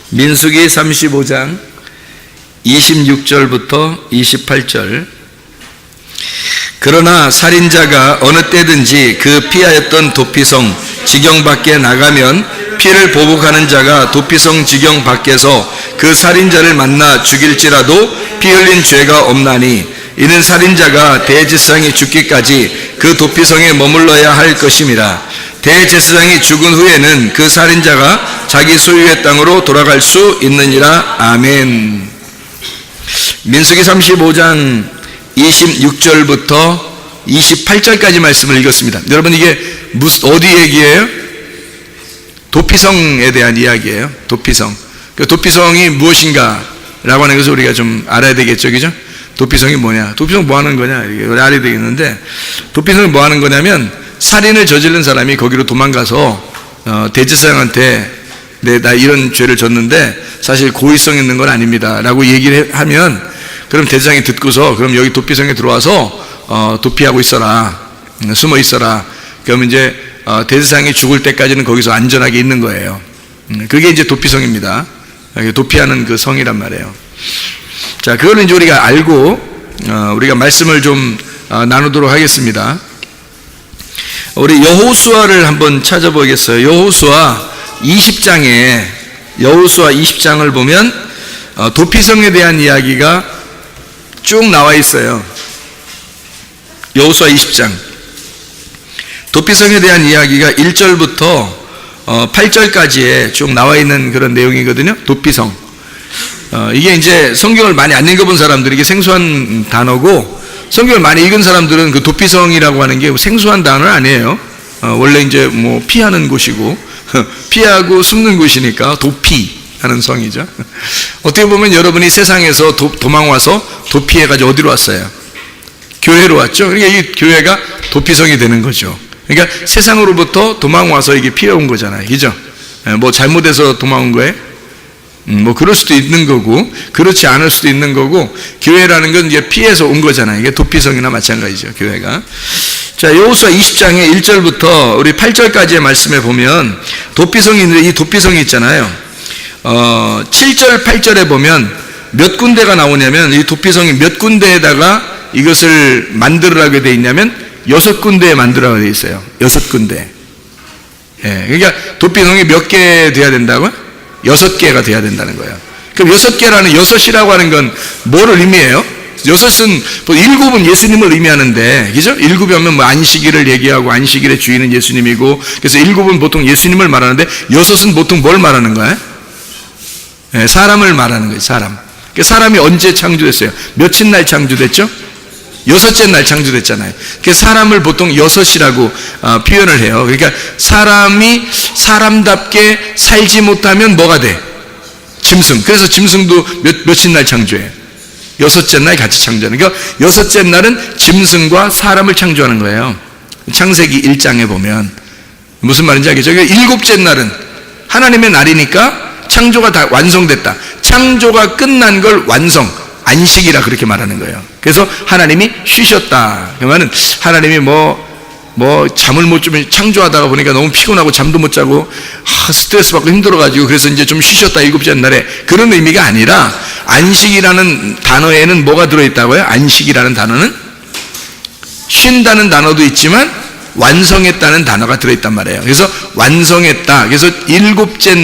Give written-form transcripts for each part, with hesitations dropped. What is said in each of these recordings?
민수기 35장 26절부터 28절. 그러나 살인자가 어느 때든지 그 피하였던 도피성 지경 밖에 나가면 피를 보복하는 자가 도피성 지경 밖에서 그 살인자를 만나 죽일지라도 피 흘린 죄가 없나니 이는 살인자가 대제사장이 죽기까지 그 도피성에 머물러야 할 것임이라. 대제사장이 죽은 후에는 그 살인자가 자기 소유의 땅으로 돌아갈 수 있느니라. 아멘. 민수기 35장 26절부터 28절까지 말씀을 읽었습니다. 여러분, 이게 어디 얘기예요? 도피성에 대한 이야기예요. 도피성. 그 도피성이 무엇인가 라고 하는 것을 우리가 좀 알아야 되겠죠, 그죠? 도피성이 뭐냐? 도피성 뭐 하는 거냐? 이게 알아야 되겠는데, 도피성이 뭐 하는 거냐면 살인을 저지른 사람이 거기로 도망가서 대제사장한테 나 이런 죄를 졌는데 사실 고의성 있는 건 아닙니다 라고 얘기를 하면, 그럼 대제사장이 듣고서 그럼 여기 도피성에 들어와서 도피하고 있어라, 숨어 있어라. 그러면 이제 대제사장이 죽을 때까지는 거기서 안전하게 있는 거예요. 그게 이제 도피성입니다. 도피하는 그 성이란 말이에요. 자, 그거는 이제 우리가 알고 우리가 말씀을 좀 나누도록 하겠습니다. 우리 여호수아를 한번 찾아보겠어요. 여호수아 20장을 보면 도피성에 대한 이야기가 쭉 나와 있어요. 여호수아 20장. 도피성에 대한 이야기가 1절부터 8절까지에 쭉 나와 있는 그런 내용이거든요. 도피성. 이게 이제 성경을 많이 안 읽어본 사람들에게 생소한 단어고, 성경을 많이 읽은 사람들은 그 도피성이라고 하는 게 생소한 단어는 아니에요. 원래 이제 뭐 피하는 곳이고 피하고 숨는 곳이니까 도피하는 성이죠. 어떻게 보면 여러분이 세상에서 도망와서 도피해가지고 어디로 왔어요? 교회로 왔죠. 그러니까 이 교회가 도피성이 되는 거죠. 그러니까 세상으로부터 도망와서 이게 피해온 거잖아요, 그죠? 뭐 잘못해서 도망온 거예요? 뭐 그럴 수도 있는 거고, 그렇지 않을 수도 있는 거고, 교회라는 건 이제 피해서 온 거잖아요. 이게 도피성이나 마찬가지죠, 교회가. 자, 여호수아 20장의 1절부터 우리 8절까지의 말씀에 보면 도피성이 있는데, 이 도피성이 있잖아요. 7절, 8절에 보면 몇 군데가 나오냐면, 이 도피성이 몇 군데에다가 이것을 만들으라고 되어 있냐면 6군데에 만들어야 되어 있어요. 6군데. 예, 그러니까 도피성이 몇 개 돼야 된다고요? 6개가 돼야 된다는 거예요. 그럼 6개라는, 6이라고 하는 건 뭐를 의미해요? 6은, 7은 예수님을 의미하는데, 그죠? 7이 하면 뭐 안식일을 얘기하고, 안식일의 주인은 예수님이고, 그래서 7은 보통 예수님을 말하는데, 6은 보통 뭘 말하는 거예요? 네, 사람을 말하는 거예요, 사람. 사람이 언제 창조됐어요? 며칠 날 창조됐죠? 6째 날 창조됐잖아요. 그래서 사람을 보통 6이라고 표현을 해요. 그러니까 사람이 사람답게 살지 못하면 뭐가 돼? 짐승. 그래서 짐승도 며칠 날 창조해요? 6째 날 같이 창조하는. 그러니까 6째 날은 짐승과 사람을 창조하는 거예요. 창세기 1장에 보면 무슨 말인지 알겠죠? 그러니까 7째 날은 하나님의 날이니까 창조가 다 완성됐다. 창조가 끝난 걸 완성, 안식이라 그렇게 말하는 거예요. 그래서 하나님이 쉬셨다. 그러면은 하나님이 잠을 못 주면 창조하다가 보니까 너무 피곤하고 잠도 못 자고 스트레스 받고 힘들어가지고 그래서 이제 좀 쉬셨다, 7째 날에. 그런 의미가 아니라, 안식이라는 단어에는 뭐가 들어있다고요? 안식이라는 단어는 쉰다는 단어도 있지만 완성했다는 단어가 들어있단 말이에요. 그래서 완성했다. 그래서 7째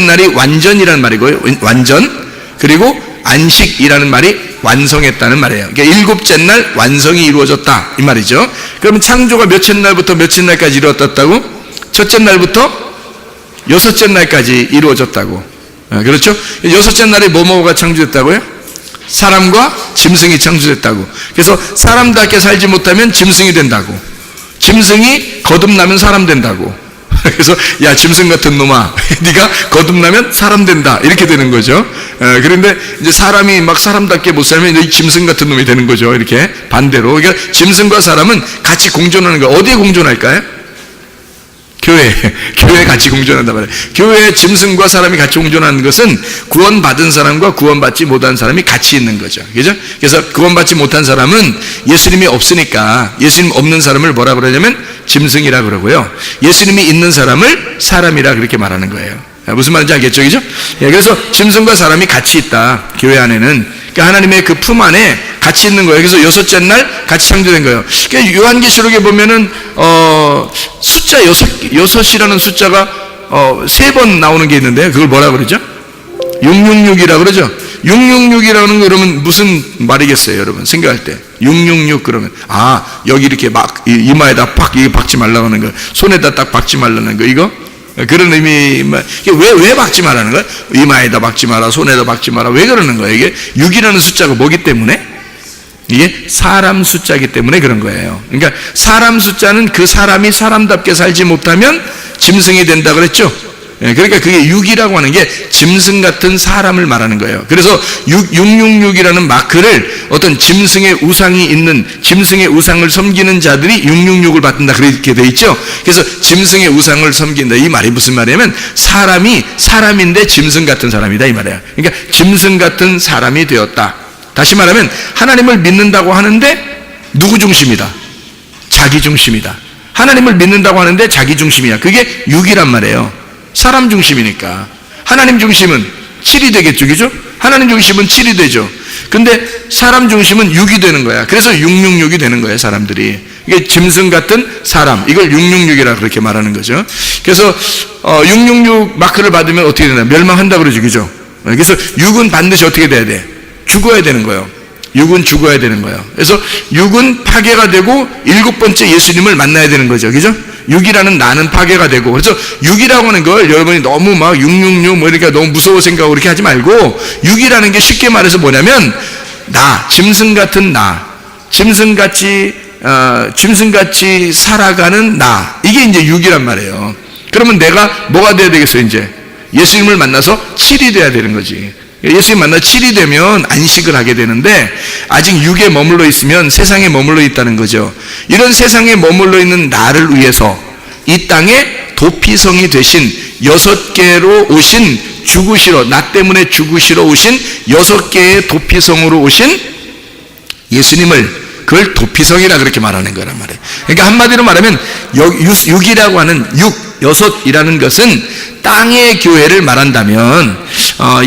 날이 완전이라는 말이고요. 완전. 그리고 안식이라는 말이 완성했다는 말이에요. 그러니까 7째 날 완성이 이루어졌다, 이 말이죠. 그러면 창조가 몇째 날부터 몇째 날까지 이루어졌다고? 첫째 날부터 6째 날까지 이루어졌다고. 그렇죠? 6째 날에 뭐가 창조됐다고요? 사람과 짐승이 창조됐다고. 그래서 사람답게 살지 못하면 짐승이 된다고. 짐승이 거듭나면 사람 된다고. 그래서 야, 짐승 같은 놈아, 네가 거듭나면 사람 된다, 이렇게 되는 거죠. 그런데 이제 사람이 막 사람답게 못 살면 이 짐승 같은 놈이 되는 거죠. 이렇게 반대로. 그러니까 짐승과 사람은 같이 공존하는 거예요. 어디에 공존할까요? 교회에 같이 공존한단 말이에요. 교회에 짐승과 사람이 같이 공존하는 것은 구원받은 사람과 구원받지 못한 사람이 같이 있는 거죠. 그죠? 그래서 구원받지 못한 사람은 예수님이 없으니까, 예수님 없는 사람을 뭐라 그러냐면 짐승이라 그러고요. 예수님이 있는 사람을 사람이라 그렇게 말하는 거예요. 무슨 말인지 알겠죠? 그죠? 예, 그래서 짐승과 사람이 같이 있다. 교회 안에는. 그러니까 하나님의 그 품 안에 같이 있는 거예요. 그래서 여섯째 날 같이 창조된 거예요. 그러니까 요한계시록에 보면은, 숫자 여섯이라는 숫자가, 3번 나오는 게 있는데, 그걸 뭐라 그러죠? 666이라 그러죠? 666이라는 거 그러면 무슨 말이겠어요, 여러분? 생각할 때. 666 그러면, 여기 이렇게 막, 이마에다 팍, 이게 박지 말라고 하는 거, 손에다 딱 박지 말라는 거, 이거? 그런 의미, 왜 박지 말라는 거야? 이마에다 박지 마라, 손에다 박지 마라. 왜 그러는 거예요? 이게 6이라는 숫자가 뭐기 때문에? 이게 사람 숫자이기 때문에 그런 거예요. 그러니까 사람 숫자는 그 사람이 사람답게 살지 못하면 짐승이 된다 그랬죠? 그러니까 그게 6이라고 하는 게 짐승 같은 사람을 말하는 거예요. 그래서 666이라는 마크를 어떤 짐승의 우상이 있는, 짐승의 우상을 섬기는 자들이 666을 받는다 그렇게 돼 있죠. 그래서 짐승의 우상을 섬긴다, 이 말이 무슨 말이냐면 사람이 사람인데 짐승 같은 사람이다 이 말이에요. 그러니까 짐승 같은 사람이 되었다. 다시 말하면 하나님을 믿는다고 하는데 누구 중심이다? 자기 중심이다. 하나님을 믿는다고 하는데 자기 중심이야. 그게 6이란 말이에요. 사람 중심이니까. 하나님 중심은 7이 되겠죠, 그죠? 하나님 중심은 7이 되죠. 근데 사람 중심은 6이 되는 거야. 그래서 666이 되는 거예요, 사람들이. 이게 짐승 같은 사람, 이걸 666이라 그렇게 말하는 거죠. 그래서 666 마크를 받으면 어떻게 되나? 멸망한다 그러죠, 그죠? 그래서 6은 반드시 어떻게 돼야 돼? 죽어야 되는 거예요. 6은 죽어야 되는 거예요. 그래서 6은 파괴가 되고 7번째 예수님을 만나야 되는 거죠, 그죠? 6이라는 나는 파괴가 되고. 그래서 6이라고 하는 걸 여러분이 너무 막 666 뭐 이렇게 너무 무서워 생각하고 그렇게 하지 말고, 6이라는 게 쉽게 말해서 뭐냐면 짐승 같은 짐승같이 살아가는 이게 이제 6이란 말이에요. 그러면 내가 뭐가 돼야 되겠어요? 이제 예수님을 만나서 7이 돼야 되는 거지. 예수님 만나 7이 되면 안식을 하게 되는데, 아직 6에 머물러 있으면 세상에 머물러 있다는 거죠. 이런 세상에 머물러 있는 나를 위해서 이 땅에 도피성이 되신 6개로 오신, 죽으시러, 나 때문에 죽으시러 오신 6개의 도피성으로 오신 예수님을, 그걸 도피성이라 그렇게 말하는 거란 말이에요. 그러니까 한마디로 말하면 6이라고 하는 6이라는 것은 땅의 교회를 말한다면,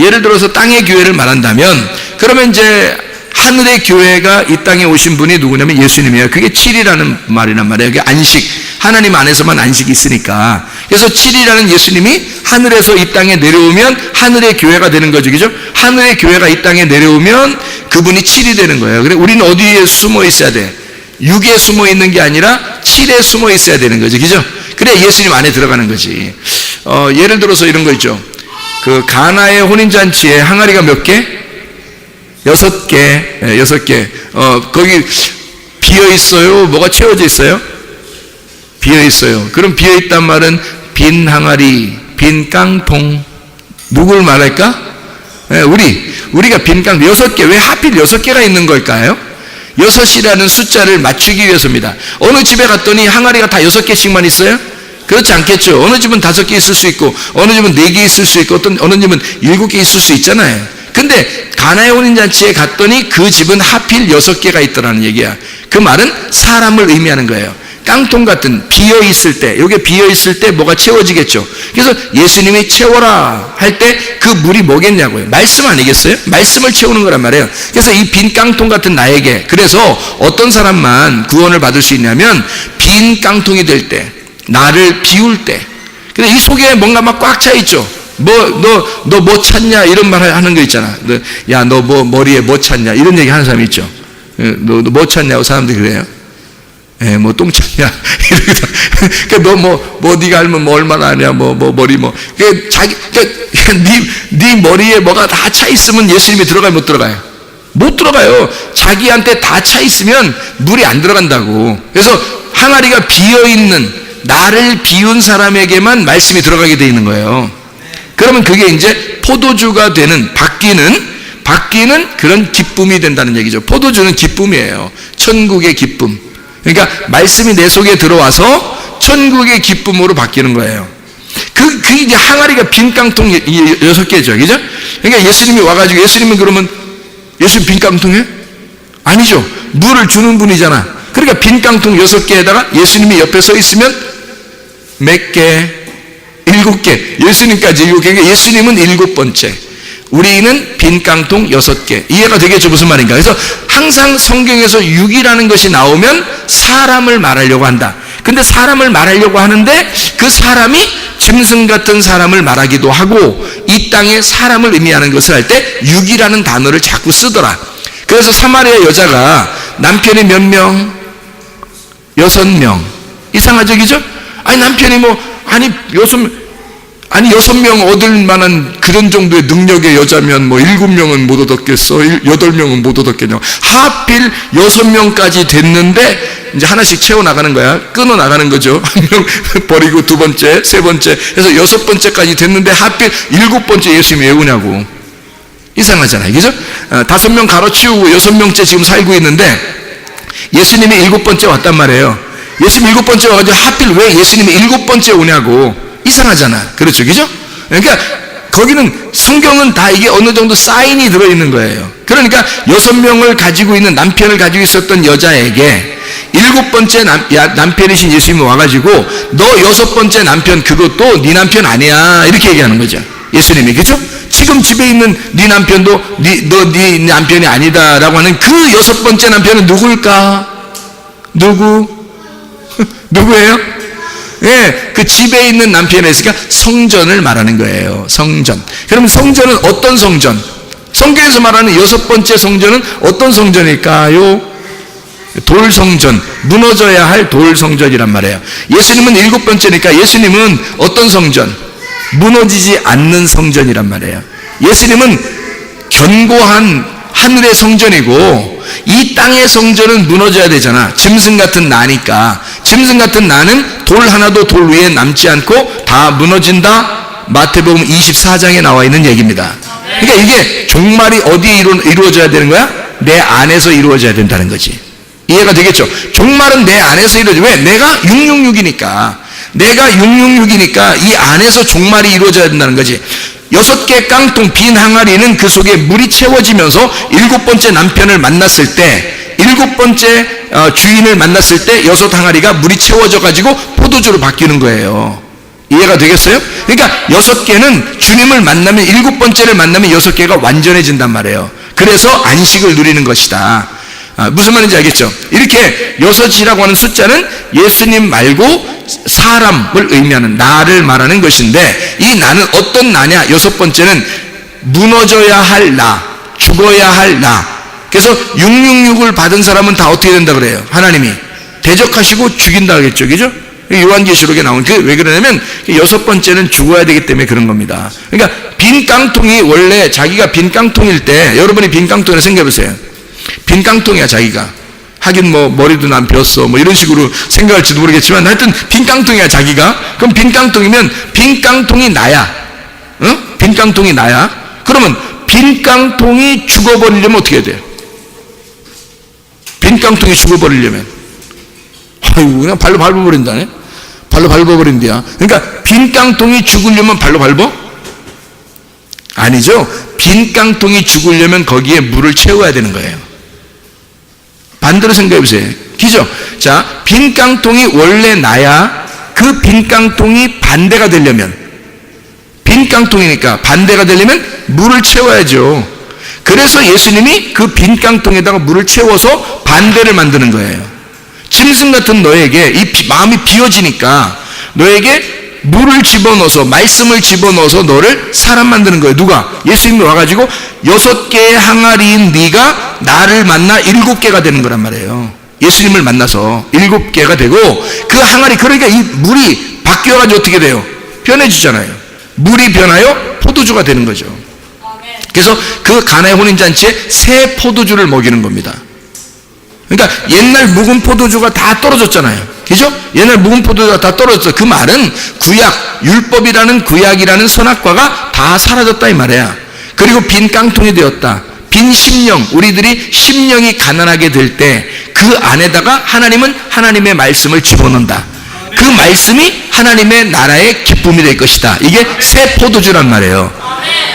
예를 들어서 땅의 교회를 말한다면, 그러면 이제 하늘의 교회가 이 땅에 오신 분이 누구냐면 예수님이에요. 그게 7이라는 말이란 말이에요. 그게 안식, 하나님 안에서만 안식이 있으니까. 그래서 7이라는 예수님이 하늘에서 이 땅에 내려오면 하늘의 교회가 되는 거죠, 그죠? 하늘의 교회가 이 땅에 내려오면 그분이 7이 되는 거예요. 그래, 우리는 어디에 숨어 있어야 돼? 6에 숨어 있는 게 아니라 7에 숨어 있어야 되는 거죠, 그죠? 그래 예수님 안에 들어가는 거지. 예를 들어서 이런 거 있죠. 그 가나의 혼인잔치에 항아리가 몇 개? 6개. 6개. 거기 비어 있어요? 뭐가 채워져 있어요? 비어 있어요. 그럼 비어 있단 말은 빈 항아리, 빈 깡통. 누굴 말할까? 우리가 빈 깡통 6개. 왜 하필 6개가 있는 걸까요? 6이라는 숫자를 맞추기 위해서입니다. 어느 집에 갔더니 항아리가 다 6개씩만 있어요? 그렇지 않겠죠. 어느 집은 5개 있을 수 있고, 어느 집은 4개 있을 수 있고, 어느 집은 7개 있을 수 있잖아요. 근데 가나의 혼인잔치에 갔더니 그 집은 하필 6개가 있더라는 얘기야. 그 말은 사람을 의미하는 거예요. 깡통 같은 비어있을 때, 요게 비어있을 때 뭐가 채워지겠죠. 그래서 예수님이 채워라 할 때 그 물이 뭐겠냐고요. 말씀 아니겠어요? 말씀을 채우는 거란 말이에요. 그래서 이 빈 깡통 같은 나에게, 그래서 어떤 사람만 구원을 받을 수 있냐면 빈 깡통이 될 때, 나를 비울 때. 근데 이 속에 뭔가 막 꽉 차 있죠. 너 뭐 찾냐? 이런 말 하는 거 있잖아. 야, 너 뭐 머리에 뭐 찾냐? 이런 얘기 하는 사람이 있죠. 너 뭐 찾냐고 사람들이 그래요. 뭐 똥 찾냐? 그러니까 너 네가 알면 뭐 얼마나 아냐? 머리 네 머리에 뭐가 다 차 있으면 예수님이 들어가요, 못 들어가요? 못 들어가요. 자기한테 다 차 있으면 물이 안 들어간다고. 그래서 항아리가 비어 있는, 나를 비운 사람에게만 말씀이 들어가게 돼 있는 거예요. 그러면 그게 이제 포도주가 되는, 바뀌는 그런 기쁨이 된다는 얘기죠. 포도주는 기쁨이에요. 천국의 기쁨. 그러니까 말씀이 내 속에 들어와서 천국의 기쁨으로 바뀌는 거예요. 그게 이제 항아리가 빈 깡통 6개죠, 그죠? 그러니까 예수님이 와가지고, 예수님은 그러면 예수님 빈 깡통이에요? 아니죠. 물을 주는 분이잖아. 그러니까 빈 깡통 6개에다가 예수님이 옆에 서 있으면 몇 개? 7개, 예수님까지 7개. 그러니까 예수님은 7번째, 우리는 빈 깡통 6개. 이해가 되겠죠? 무슨 말인가? 그래서 항상 성경에서 6이라는 것이 나오면 사람을 말하려고 한다. 근데 사람을 말하려고 하는데 그 사람이 짐승 같은 사람을 말하기도 하고, 이 땅에 사람을 의미하는 것을 할 때 6이라는 단어를 자꾸 쓰더라. 그래서 사마리아 여자가 남편이 몇 명? 6명. 이상하죠, 그죠? 아니, 남편이 아니 6명 얻을 만한 그런 정도의 능력의 여자면 7명은 못 얻었겠어? 8명은 못 얻었겠냐? 하필 6명까지 됐는데 이제 하나씩 채워나가는 거야. 끊어나가는 거죠. 한 명 버리고 2번째, 3번째 해서 6번째까지 됐는데 하필 7번째 예수님이 왜 오냐고. 이상하잖아요, 그죠? 5명 가로치우고 6명째 지금 살고 있는데 예수님이 7번째 왔단 말이에요. 예수님 7번째 와가지고 하필 왜 예수님이 7번째 오냐고. 이상하잖아. 그렇죠, 그죠? 그러니까 거기는 성경은 다 이게 어느 정도 사인이 들어있는 거예요. 그러니까 6명을 가지고 있는 남편을 가지고 있었던 여자에게 7번째 남편이신 예수님이 와가지고 너 6번째 남편 그것도 네 남편 아니야, 이렇게 얘기하는 거죠, 예수님이. 그죠? 지금 집에 있는 네 남편도 네 남편이 아니다라고 하는 그 6번째 남편은 누굴까? 누구예요? 예, 그 집에 있는 남편이 있으니까 성전을 말하는 거예요. 성전. 그럼 성전은 어떤 성전? 성경에서 말하는 6번째 성전은 어떤 성전일까요? 돌성전, 무너져야 할 돌성전이란 말이에요. 예수님은 7번째니까 예수님은 어떤 성전? 무너지지 않는 성전이란 말이에요. 예수님은 견고한 하늘의 성전이고, 이 땅의 성전은 무너져야 되잖아. 짐승 같은 나니까. 짐승 같은 나는 돌 하나도 돌 위에 남지 않고 다 무너진다. 마태복음 24장에 나와 있는 얘기입니다. 그러니까 이게 종말이 어디에 이루어져야 되는 거야? 내 안에서 이루어져야 된다는 거지. 이해가 되겠죠? 종말은 내 안에서 이루어져. 왜? 내가 666이니까. 내가 666이니까 이 안에서 종말이 이루어져야 된다는 거지. 6개 깡통 빈 항아리는 그 속에 물이 채워지면서 7번째 남편을 만났을 때, 7번째 주인을 만났을 때 6 항아리가 물이 채워져 가지고 포도주로 바뀌는 거예요. 이해가 되겠어요? 그러니까 6개는 주님을 만나면, 7번째를 만나면 6개가 완전해진단 말이에요. 그래서 안식을 누리는 것이다. 무슨 말인지 알겠죠? 이렇게 6이라고 하는 숫자는 예수님 말고 사람을 의미하는 나를 말하는 것인데, 이 나는 어떤 나냐? 6번째는 무너져야 할 나, 죽어야 할 나. 그래서 666을 받은 사람은 다 어떻게 된다 그래요? 하나님이 대적하시고 죽인다 그랬죠, 그죠? 요한계시록에 나온 왜 그러냐면 6번째는 죽어야 되기 때문에 그런 겁니다. 그러니까 빈 깡통이 원래 자기가 빈 깡통일 때, 여러분이 빈 깡통을 생각해 보세요. 빈 깡통이야 자기가. 하긴 머리도 난 비었어 이런 식으로 생각할지도 모르겠지만 하여튼 빈 깡통이야 자기가. 그럼 빈 깡통이면 빈 깡통이 나야. 응? 빈 깡통이 나야. 그러면 빈 깡통이 죽어버리려면 어떻게 해야 돼요? 빈 깡통이 죽어버리려면 아이고 그냥 발로 밟아버린다네. 발로 밟아버린대야. 그러니까 빈 깡통이 죽으려면 발로 밟어? 아니죠. 빈 깡통이 죽으려면 거기에 물을 채워야 되는 거예요. 반대로 생각해 보세요. 그죠? 자, 빈 깡통이 원래 나야 그 빈 깡통이 반대가 되려면, 빈 깡통이니까 반대가 되려면 물을 채워야죠. 그래서 예수님이 그 빈 깡통에다가 물을 채워서 반대를 만드는 거예요. 짐승 같은 너에게 이 마음이 비어지니까 너에게 물을 집어넣어서, 말씀을 집어넣어서 너를 사람 만드는 거예요. 누가? 예수님이 와가지고 6개의 항아리인 네가 나를 만나 7개가 되는 거란 말이에요. 예수님을 만나서 7개가 되고, 그 항아리, 그러니까 이 물이 바뀌어가지고 어떻게 돼요? 변해지잖아요. 물이 변하여 포도주가 되는 거죠. 그래서 그 가나의 혼인잔치에 새 포도주를 먹이는 겁니다. 그러니까 옛날 묵은 포도주가 다 떨어졌잖아요. 그죠? 옛날 묵은 포도주가 다 떨어졌어. 그 말은 구약, 율법이라는 구약이라는 선악과가 다 사라졌다 이 말이야. 그리고 빈 깡통이 되었다. 빈 심령, 우리들이 심령이 가난하게 될 때 그 안에다가 하나님은 하나님의 말씀을 집어넣는다. 그 말씀이 하나님의 나라의 기쁨이 될 것이다. 이게 새 포도주란 말이에요.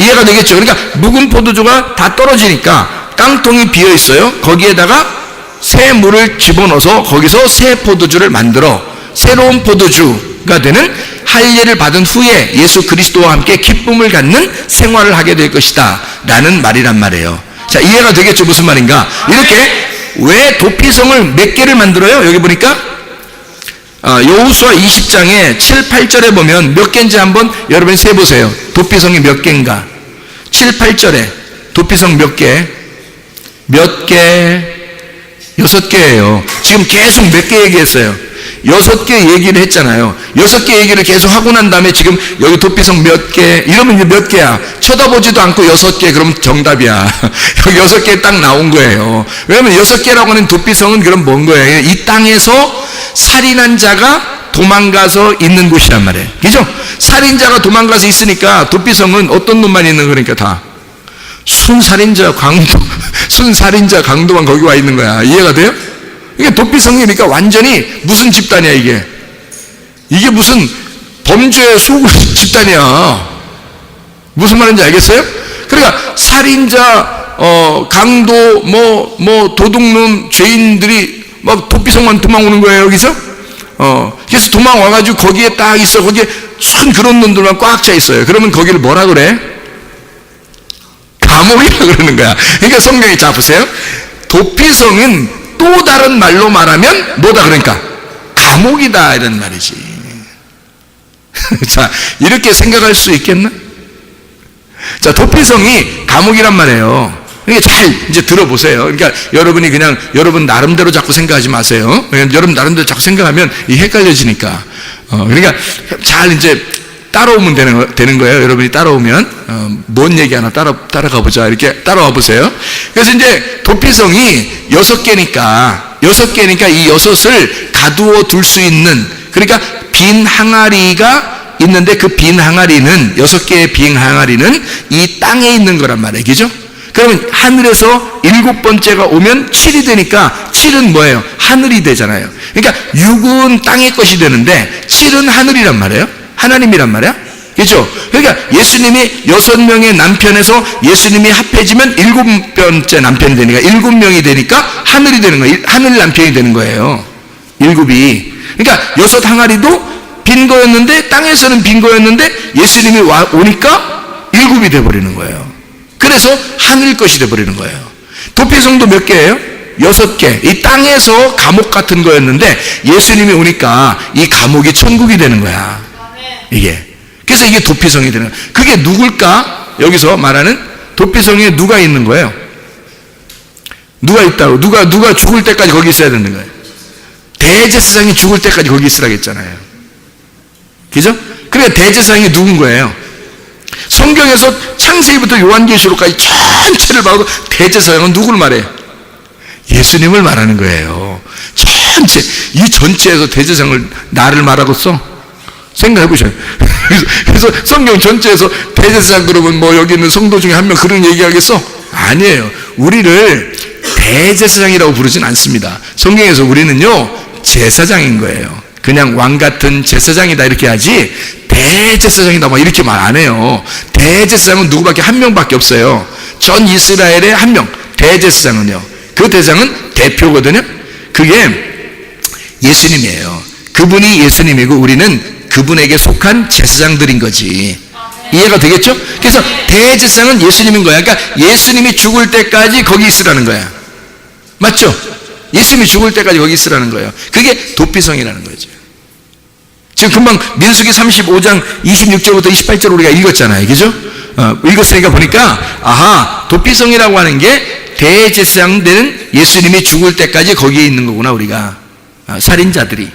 이해가 되겠죠? 그러니까 묵은 포도주가 다 떨어지니까 깡통이 비어 있어요. 거기에다가 새 물을 집어넣어서 거기서 새 포도주를 만들어 새로운 포도주, 가 되는 할례를 받은 후에 예수 그리스도와 함께 기쁨을 갖는 생활을 하게 될 것이다 라는 말이란 말이에요. 자, 이해가 되겠죠? 무슨 말인가? 이렇게 왜 도피성을 몇 개를 만들어요? 여기 보니까 여호수아 20장에 7, 8절에 보면 몇 개인지 한번 여러분이 세보세요. 도피성이 몇 개인가? 7, 8절에 도피성 몇 개? 몇 개? 6개예요. 지금 계속 몇 개 얘기했어요? 6개 얘기를 했잖아요. 6개 얘기를 계속 하고 난 다음에 지금 여기 도피성 몇 개? 이러면 이제 몇 개야? 쳐다보지도 않고 6개, 그럼 정답이야. 여기 6개 딱 나온 거예요. 왜냐면 6개라고 하는 도피성은 그럼 뭔 거예요? 이 땅에서 살인한 자가 도망가서 있는 곳이란 말이에요. 그죠? 살인자가 도망가서 있으니까 도피성은 어떤 놈만 있는 거니까 다. 순살인자 강도만 거기 와 있는 거야. 이해가 돼요? 이게 도피성이니까 완전히 무슨 집단이야, 이게? 이게 무슨 범죄 소굴 집단이야. 무슨 말인지 알겠어요? 그러니까 살인자, 강도, 도둑놈, 죄인들이 막 도피성만 도망오는 거예요, 여기서? 그래서 도망와가지고 거기에 딱 있어. 거기에 순 그런 놈들만 꽉 차 있어요. 그러면 거기를 뭐라 그래? 감옥이라 그러는 거야. 그러니까 성경에 자 보세요. 도피성은 또 다른 말로 말하면 뭐다 그러니까? 감옥이다 이런 말이지. 자, 이렇게 생각할 수 있겠나? 자, 도피성이 감옥이란 말이에요. 그러니까 잘 이제 들어보세요. 그러니까 여러분이 그냥 여러분 나름대로 자꾸 생각하지 마세요. 여러분 나름대로 자꾸 생각하면 이 헷갈려지니까. 그러니까 잘 이제 따라오면 되는 거예요. 여러분이 따라오면 뭔 얘기 하나 따라가 보자. 이렇게 따라와 보세요. 그래서 이제 도피성이 6개니까 이 6을 가두어 둘 수 있는, 그러니까 빈 항아리가 있는데 그 빈 항아리는 6개의 빈 항아리는 이 땅에 있는 거란 말이에요. 그죠? 그러면 하늘에서 7번째가 오면 7이 되니까 7은 뭐예요? 하늘이 되잖아요. 그러니까 6은 땅의 것이 되는데 7은 하늘이란 말이에요. 하나님이란 말이야. 그렇죠? 그러니까 예수님이 6명의 남편에서 예수님이 합해지면 7번째 남편이 되니까 7명이 되니까 하늘이 되는 거예요. 하늘 남편이 되는 거예요. 7이. 그러니까 6 항아리도 빈 거였는데, 땅에서는 빈 거였는데 예수님이 오니까 7이 돼버리는 거예요. 그래서 하늘 것이 돼버리는 거예요. 도피성도 몇 개예요? 6개. 이 땅에서 감옥 같은 거였는데 예수님이 오니까 이 감옥이 천국이 되는 거야. 이게. 그래서 이게 도피성이 되는 거예요. 그게 누굴까? 여기서 말하는 도피성에 누가 있는 거예요? 누가 있다고? 누가 죽을 때까지 거기 있어야 되는 거예요. 대제사장이 죽을 때까지 거기 있으라고 했잖아요. 그죠? 그러니까 대제사장이 누군 거예요? 성경에서 창세기부터 요한계시록까지 전체를 봐도 대제사장은 누구를 말해요? 예수님을 말하는 거예요. 전체, 이 전체에서 대제사장을 나를 말하겠어? 생각해 보셔요. 그래서 성경 전체에서 대제사장 그러면 뭐 여기 있는 성도 중에 한 명 그런 얘기하겠어? 아니에요. 우리를 대제사장이라고 부르진 않습니다. 성경에서 우리는요 제사장인 거예요. 그냥 왕 같은 제사장이다 이렇게 하지 대제사장이다 막 이렇게 말 안 해요. 대제사장은 누구밖에 한 명밖에 없어요. 전 이스라엘에 한 명. 대제사장은요. 그 대장은 대표거든요. 그게 예수님이에요. 그분이 예수님이고 우리는 그분에게 속한 제사장들인 거지. 이해가 되겠죠? 그래서 대제사장은 예수님인 거야. 그러니까 예수님이 죽을 때까지 거기 있으라는 거야. 맞죠? 예수님이 죽을 때까지 거기 있으라는 거예요. 그게 도피성이라는 거죠. 지금 금방 민수기 35장 26절부터 28절 우리가 읽었잖아요. 그죠? 읽었으니까 보니까 아하, 도피성이라고 하는 게 대제사장 되는 예수님이 죽을 때까지 거기에 있는 거구나. 우리가 살인자들이.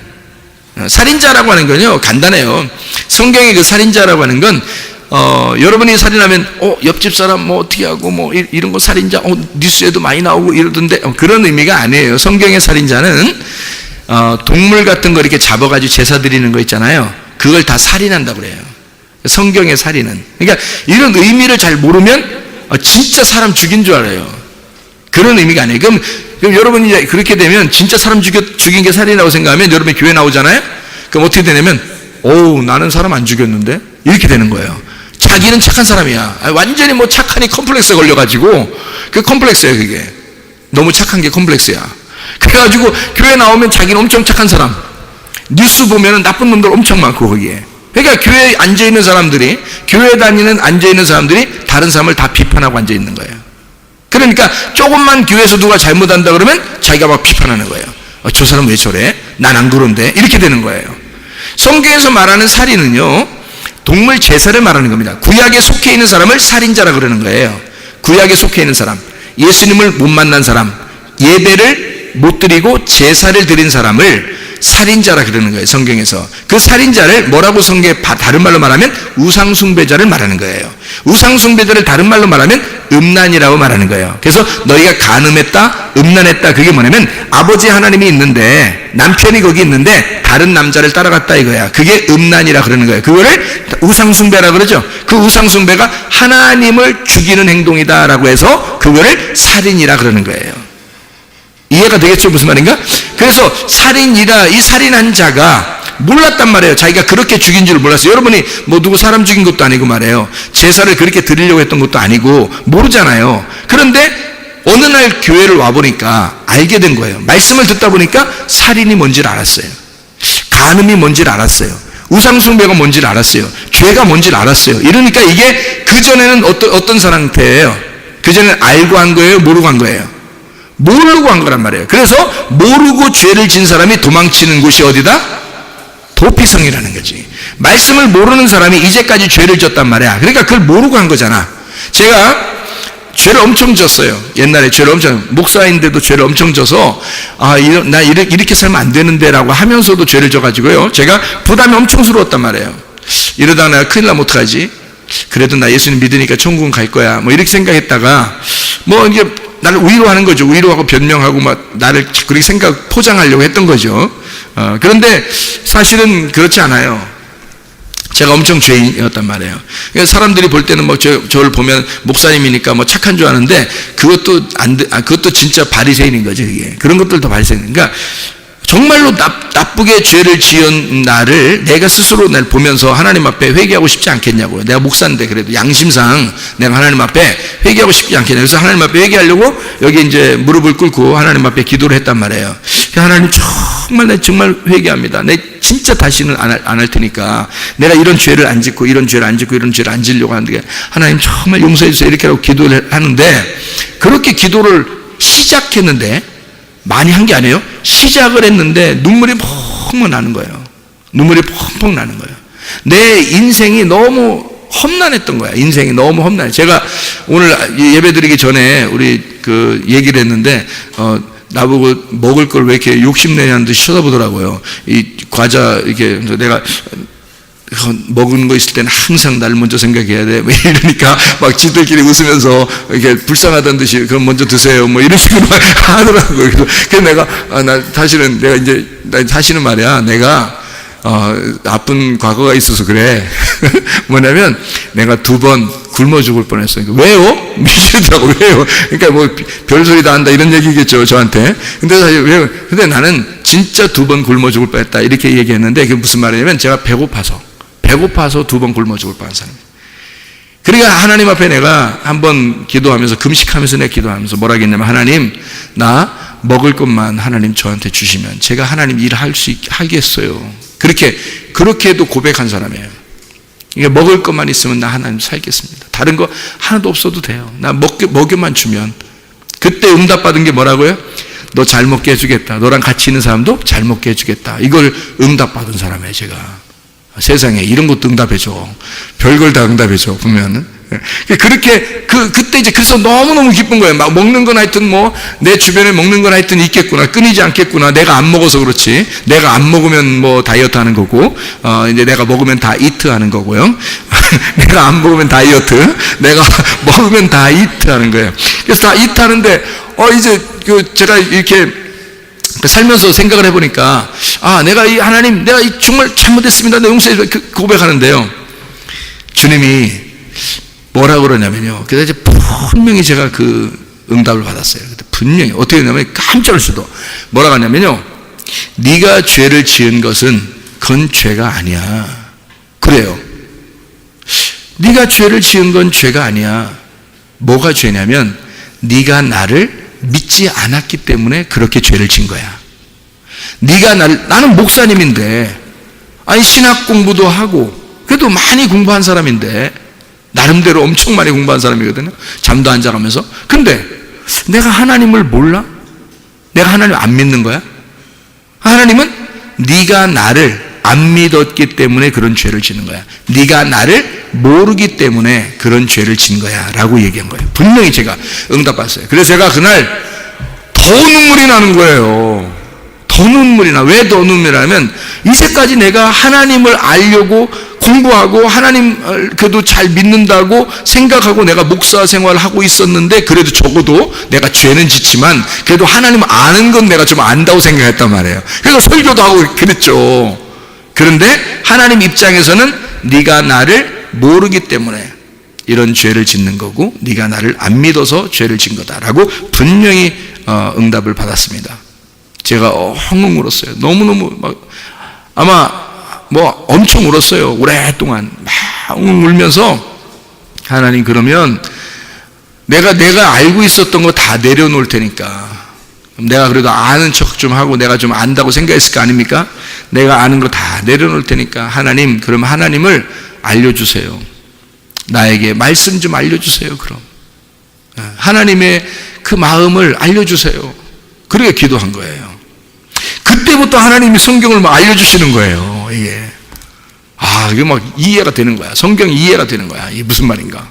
살인자라고 하는 건요 간단해요. 성경의 그 살인자라고 하는 건 여러분이 살인하면 옆집 사람 뭐 어떻게 하고 뭐 이런 거 살인자 뉴스에도 많이 나오고 이러던데 그런 의미가 아니에요. 성경의 살인자는 동물 같은 거 이렇게 잡아가지고 제사 드리는 거 있잖아요. 그걸 다 살인한다고 그래요. 성경의 살인은. 그러니까 이런 의미를 잘 모르면 진짜 사람 죽인 줄 알아요. 그런 의미가 아니에요. 그럼 여러분이 그렇게 되면 진짜 사람 죽인 게 살인이라고 생각하면 여러분이 교회 나오잖아요. 그럼 어떻게 되냐면 나는 사람 안 죽였는데 이렇게 되는 거예요. 자기는 착한 사람이야. 완전히 뭐 착하니 컴플렉스에 걸려가지고 그 컴플렉스예요. 그게 너무 착한 게 컴플렉스야. 그래가지고 교회 나오면 자기는 엄청 착한 사람, 뉴스 보면은 나쁜 놈들 엄청 많고 거기에. 그러니까 교회에 앉아있는 사람들이, 교회 다니는 앉아있는 사람들이 다른 사람을 다 비판하고 앉아있는 거예요. 그러니까 조금만 교회에서 누가 잘못한다 그러면 자기가 막 비판하는 거예요. 저 사람 왜 저래? 난 안 그런데? 이렇게 되는 거예요. 성경에서 말하는 살인은요, 동물 제사를 말하는 겁니다. 구약에 속해 있는 사람을 살인자라 그러는 거예요. 구약에 속해 있는 사람, 예수님을 못 만난 사람, 예배를 못 드리고 제사를 드린 사람을 살인자라 그러는 거예요. 성경에서. 그 살인자를 뭐라고 다른 말로 말하면 우상숭배자를 말하는 거예요. 우상숭배자를 다른 말로 말하면 음란이라고 말하는 거예요. 그래서 너희가 간음했다, 음란했다, 그게 뭐냐면 아버지 하나님이 있는데 남편이 거기 있는데 다른 남자를 따라갔다 이거야. 그게 음란이라 그러는 거예요. 그거를 우상숭배라 그러죠. 그 우상숭배가 하나님을 죽이는 행동이다라고 해서 그거를 살인이라 그러는 거예요. 이해가 되겠죠? 무슨 말인가? 그래서 이 살인한 자가 몰랐단 말이에요. 자기가 그렇게 죽인 줄 몰랐어요. 여러분이 뭐 누구 사람 죽인 것도 아니고 말이에요. 제사를 그렇게 드리려고 했던 것도 아니고 모르잖아요. 그런데 어느 날 교회를 와보니까 알게 된 거예요. 말씀을 듣다 보니까 살인이 뭔지를 알았어요. 간음이 뭔지를 알았어요. 우상숭배가 뭔지를 알았어요. 죄가 뭔지를 알았어요. 이러니까 이게 그전에는 어떤 상태예요? 그전에는 알고 한 거예요? 모르고 한 거예요? 모르고 한 거란 말이에요. 그래서 모르고 죄를 진 사람이 도망치는 곳이 어디다? 도피성이라는 거지. 말씀을 모르는 사람이 이제까지 죄를 졌단 말이야. 그러니까 그걸 모르고 한 거잖아. 제가 죄를 엄청 졌어요. 옛날에 죄를 목사인데도 죄를 엄청 져서 나 이렇게 살면 안 되는데 라고 하면서도 죄를 져가지고요, 제가 부담이 엄청스러웠단 말이에요. 이러다가 내가 큰일 나면 어떡하지? 그래도 나 예수님 믿으니까 천국은 갈 거야, 뭐 이렇게 생각했다가 뭐 이제 나를 위로하는 거죠. 위로하고 변명하고 막 나를 그렇게 포장하려고 했던 거죠. 그런데 사실은 그렇지 않아요. 제가 엄청 죄인이었단 말이에요. 그러니까 사람들이 볼 때는 뭐 저를 보면 목사님이니까 뭐 착한 줄 아는데 그것도 진짜 바리새인인 거죠. 그게. 그런 것들도 바리새인. 그러니까 정말로 나쁘게 죄를 지은 나를 내가 스스로 날 보면서 하나님 앞에 회개하고 싶지 않겠냐고요. 내가 목사인데 그래도 양심상 내가 하나님 앞에 회개하고 싶지 않겠냐. 그래서 하나님 앞에 회개하려고 여기 이제 무릎을 꿇고 하나님 앞에 기도를 했단 말이에요. 하나님 정말 회개합니다. 내 진짜 다시는 안 할 테니까 내가 이런 죄를 안 짓고 이런 죄를 안 지려고 하는데 하나님 정말 용서해 주세요. 이렇게 하고 기도를 하는데, 그렇게 기도를 시작했는데 많이 한 게 아니에요. 시작을 했는데 눈물이 펑펑 나는 거예요. 눈물이 펑펑 나는 거예요. 내 인생이 너무 험난했던 거야. 인생이 너무 험난해. 제가 오늘 예배 드리기 전에 우리 얘기를 했는데 나보고 먹을 걸 왜 이렇게 욕심내냐는 듯이 쳐다보더라고요. 이 과자 이렇게 내가 먹은 거 있을 때는 항상 나를 먼저 생각해야 돼. 뭐 이러니까 막 지들끼리 웃으면서 이렇게 불쌍하다는 듯이 그럼 먼저 드세요. 뭐 이런 식으로 하더라고요. 그래서 내가 사실은 말이야. 내가 나쁜 과거가 있어서 그래. 뭐냐면 내가 2번 굶어 죽을 뻔했어요. 왜요? 미치더라고. 왜요? 그러니까 뭐 별소리 다 한다 이런 얘기겠죠, 저한테. 근데 사실 왜요? 근데 나는 진짜 2번 굶어 죽을 뻔했다 이렇게 얘기했는데, 그게 무슨 말이냐면 제가 배고파서 2번 굶어 죽을 뻔한 사람이에요. 그러니까 하나님 앞에 내가 한번 기도하면서, 금식하면서 내가 기도하면서 뭐라 했냐면, 하나님, 나 먹을 것만 하나님 저한테 주시면 제가 하나님 일할 수 있게 하겠어요. 그렇게도 고백한 사람이에요. 이게 먹을 것만 있으면 나 하나님 살겠습니다. 다른 거 하나도 없어도 돼요. 나 먹여만 주면. 그때 응답받은 게 뭐라고요? 너 잘 먹게 해주겠다. 너랑 같이 있는 사람도 잘 먹게 해주겠다. 이걸 응답받은 사람이에요, 제가. 세상에 이런 것도 응답해줘. 별걸 다 응답해줘, 보면은. 그렇게, 그때 이제 그래서 너무너무 기쁜 거예요. 막 먹는 건 하여튼 뭐, 내 주변에 먹는 건 하여튼 있겠구나. 끊이지 않겠구나. 내가 안 먹어서 그렇지. 내가 안 먹으면 뭐 다이어트 하는 거고, 이제 내가 먹으면 다 이트 하는 거고요. 내가 안 먹으면 다이어트, 내가 먹으면 다 이트 하는 거예요. 그래서 다 이트 하는데, 이제 제가 이렇게 살면서 생각을 해보니까, 내가 하나님, 내가 정말 잘못했습니다. 내 용서해 주세요. 고백하는데요. 주님이 뭐라고 그러냐면요. 그래서 이제 분명히 제가 응답을 받았어요. 분명히. 어떻게 했냐면 깜짝 놀랐어도. 뭐라고 하냐면요. 네가 죄를 지은 것은 그건 죄가 아니야. 그래요. 네가 죄를 지은 건 죄가 아니야. 뭐가 죄냐면 네가 나를 믿지 않았기 때문에 그렇게 죄를 진 거야. 나는 목사님인데, 아니, 신학 공부도 하고, 그래도 많이 공부한 사람인데, 나름대로 엄청 많이 공부한 사람이거든요. 잠도 안 자가면서. 근데, 내가 하나님을 몰라? 내가 하나님 안 믿는 거야? 하나님은 네가 나를 안 믿었기 때문에 그런 죄를 짓는 거야. 네가 나를 모르기 때문에 그런 죄를 진 거야 라고 얘기한 거예요. 분명히 제가 응답받았어요. 그래서 제가 그날 더 눈물이 나는 거예요. 더 눈물이 나. 왜 더 눈물이 나냐면 이제까지 내가 하나님을 알려고 공부하고 하나님을 그래도 잘 믿는다고 생각하고 내가 목사 생활을 하고 있었는데, 그래도 적어도 내가 죄는 짓지만 그래도 하나님 아는 건 내가 좀 안다고 생각했단 말이에요. 그래서 설교도 하고 그랬죠. 그런데 하나님 입장에서는 네가 나를 모르기 때문에 이런 죄를 짓는 거고, 네가 나를 안 믿어서 죄를 진 거다라고 분명히 응답을 받았습니다. 제가 엉엉 울었어요. 너무너무 아마 엄청 울었어요. 오랫동안 막 엉엉 울면서, 하나님, 그러면 내가 알고 있었던 거 다 내려놓을 테니까, 내가 그래도 아는 척 좀 하고 내가 좀 안다고 생각했을 거 아닙니까? 내가 아는 거 다 내려놓을 테니까 하나님, 그럼 하나님을 알려주세요. 나에게 말씀 좀 알려주세요. 그럼 하나님의 그 마음을 알려주세요. 그렇게 기도한 거예요. 그때부터 하나님이 성경을 막 알려주시는 거예요. 이게 이게 막 이해가 되는 거야. 성경이 이해가 되는 거야. 이게 무슨 말인가.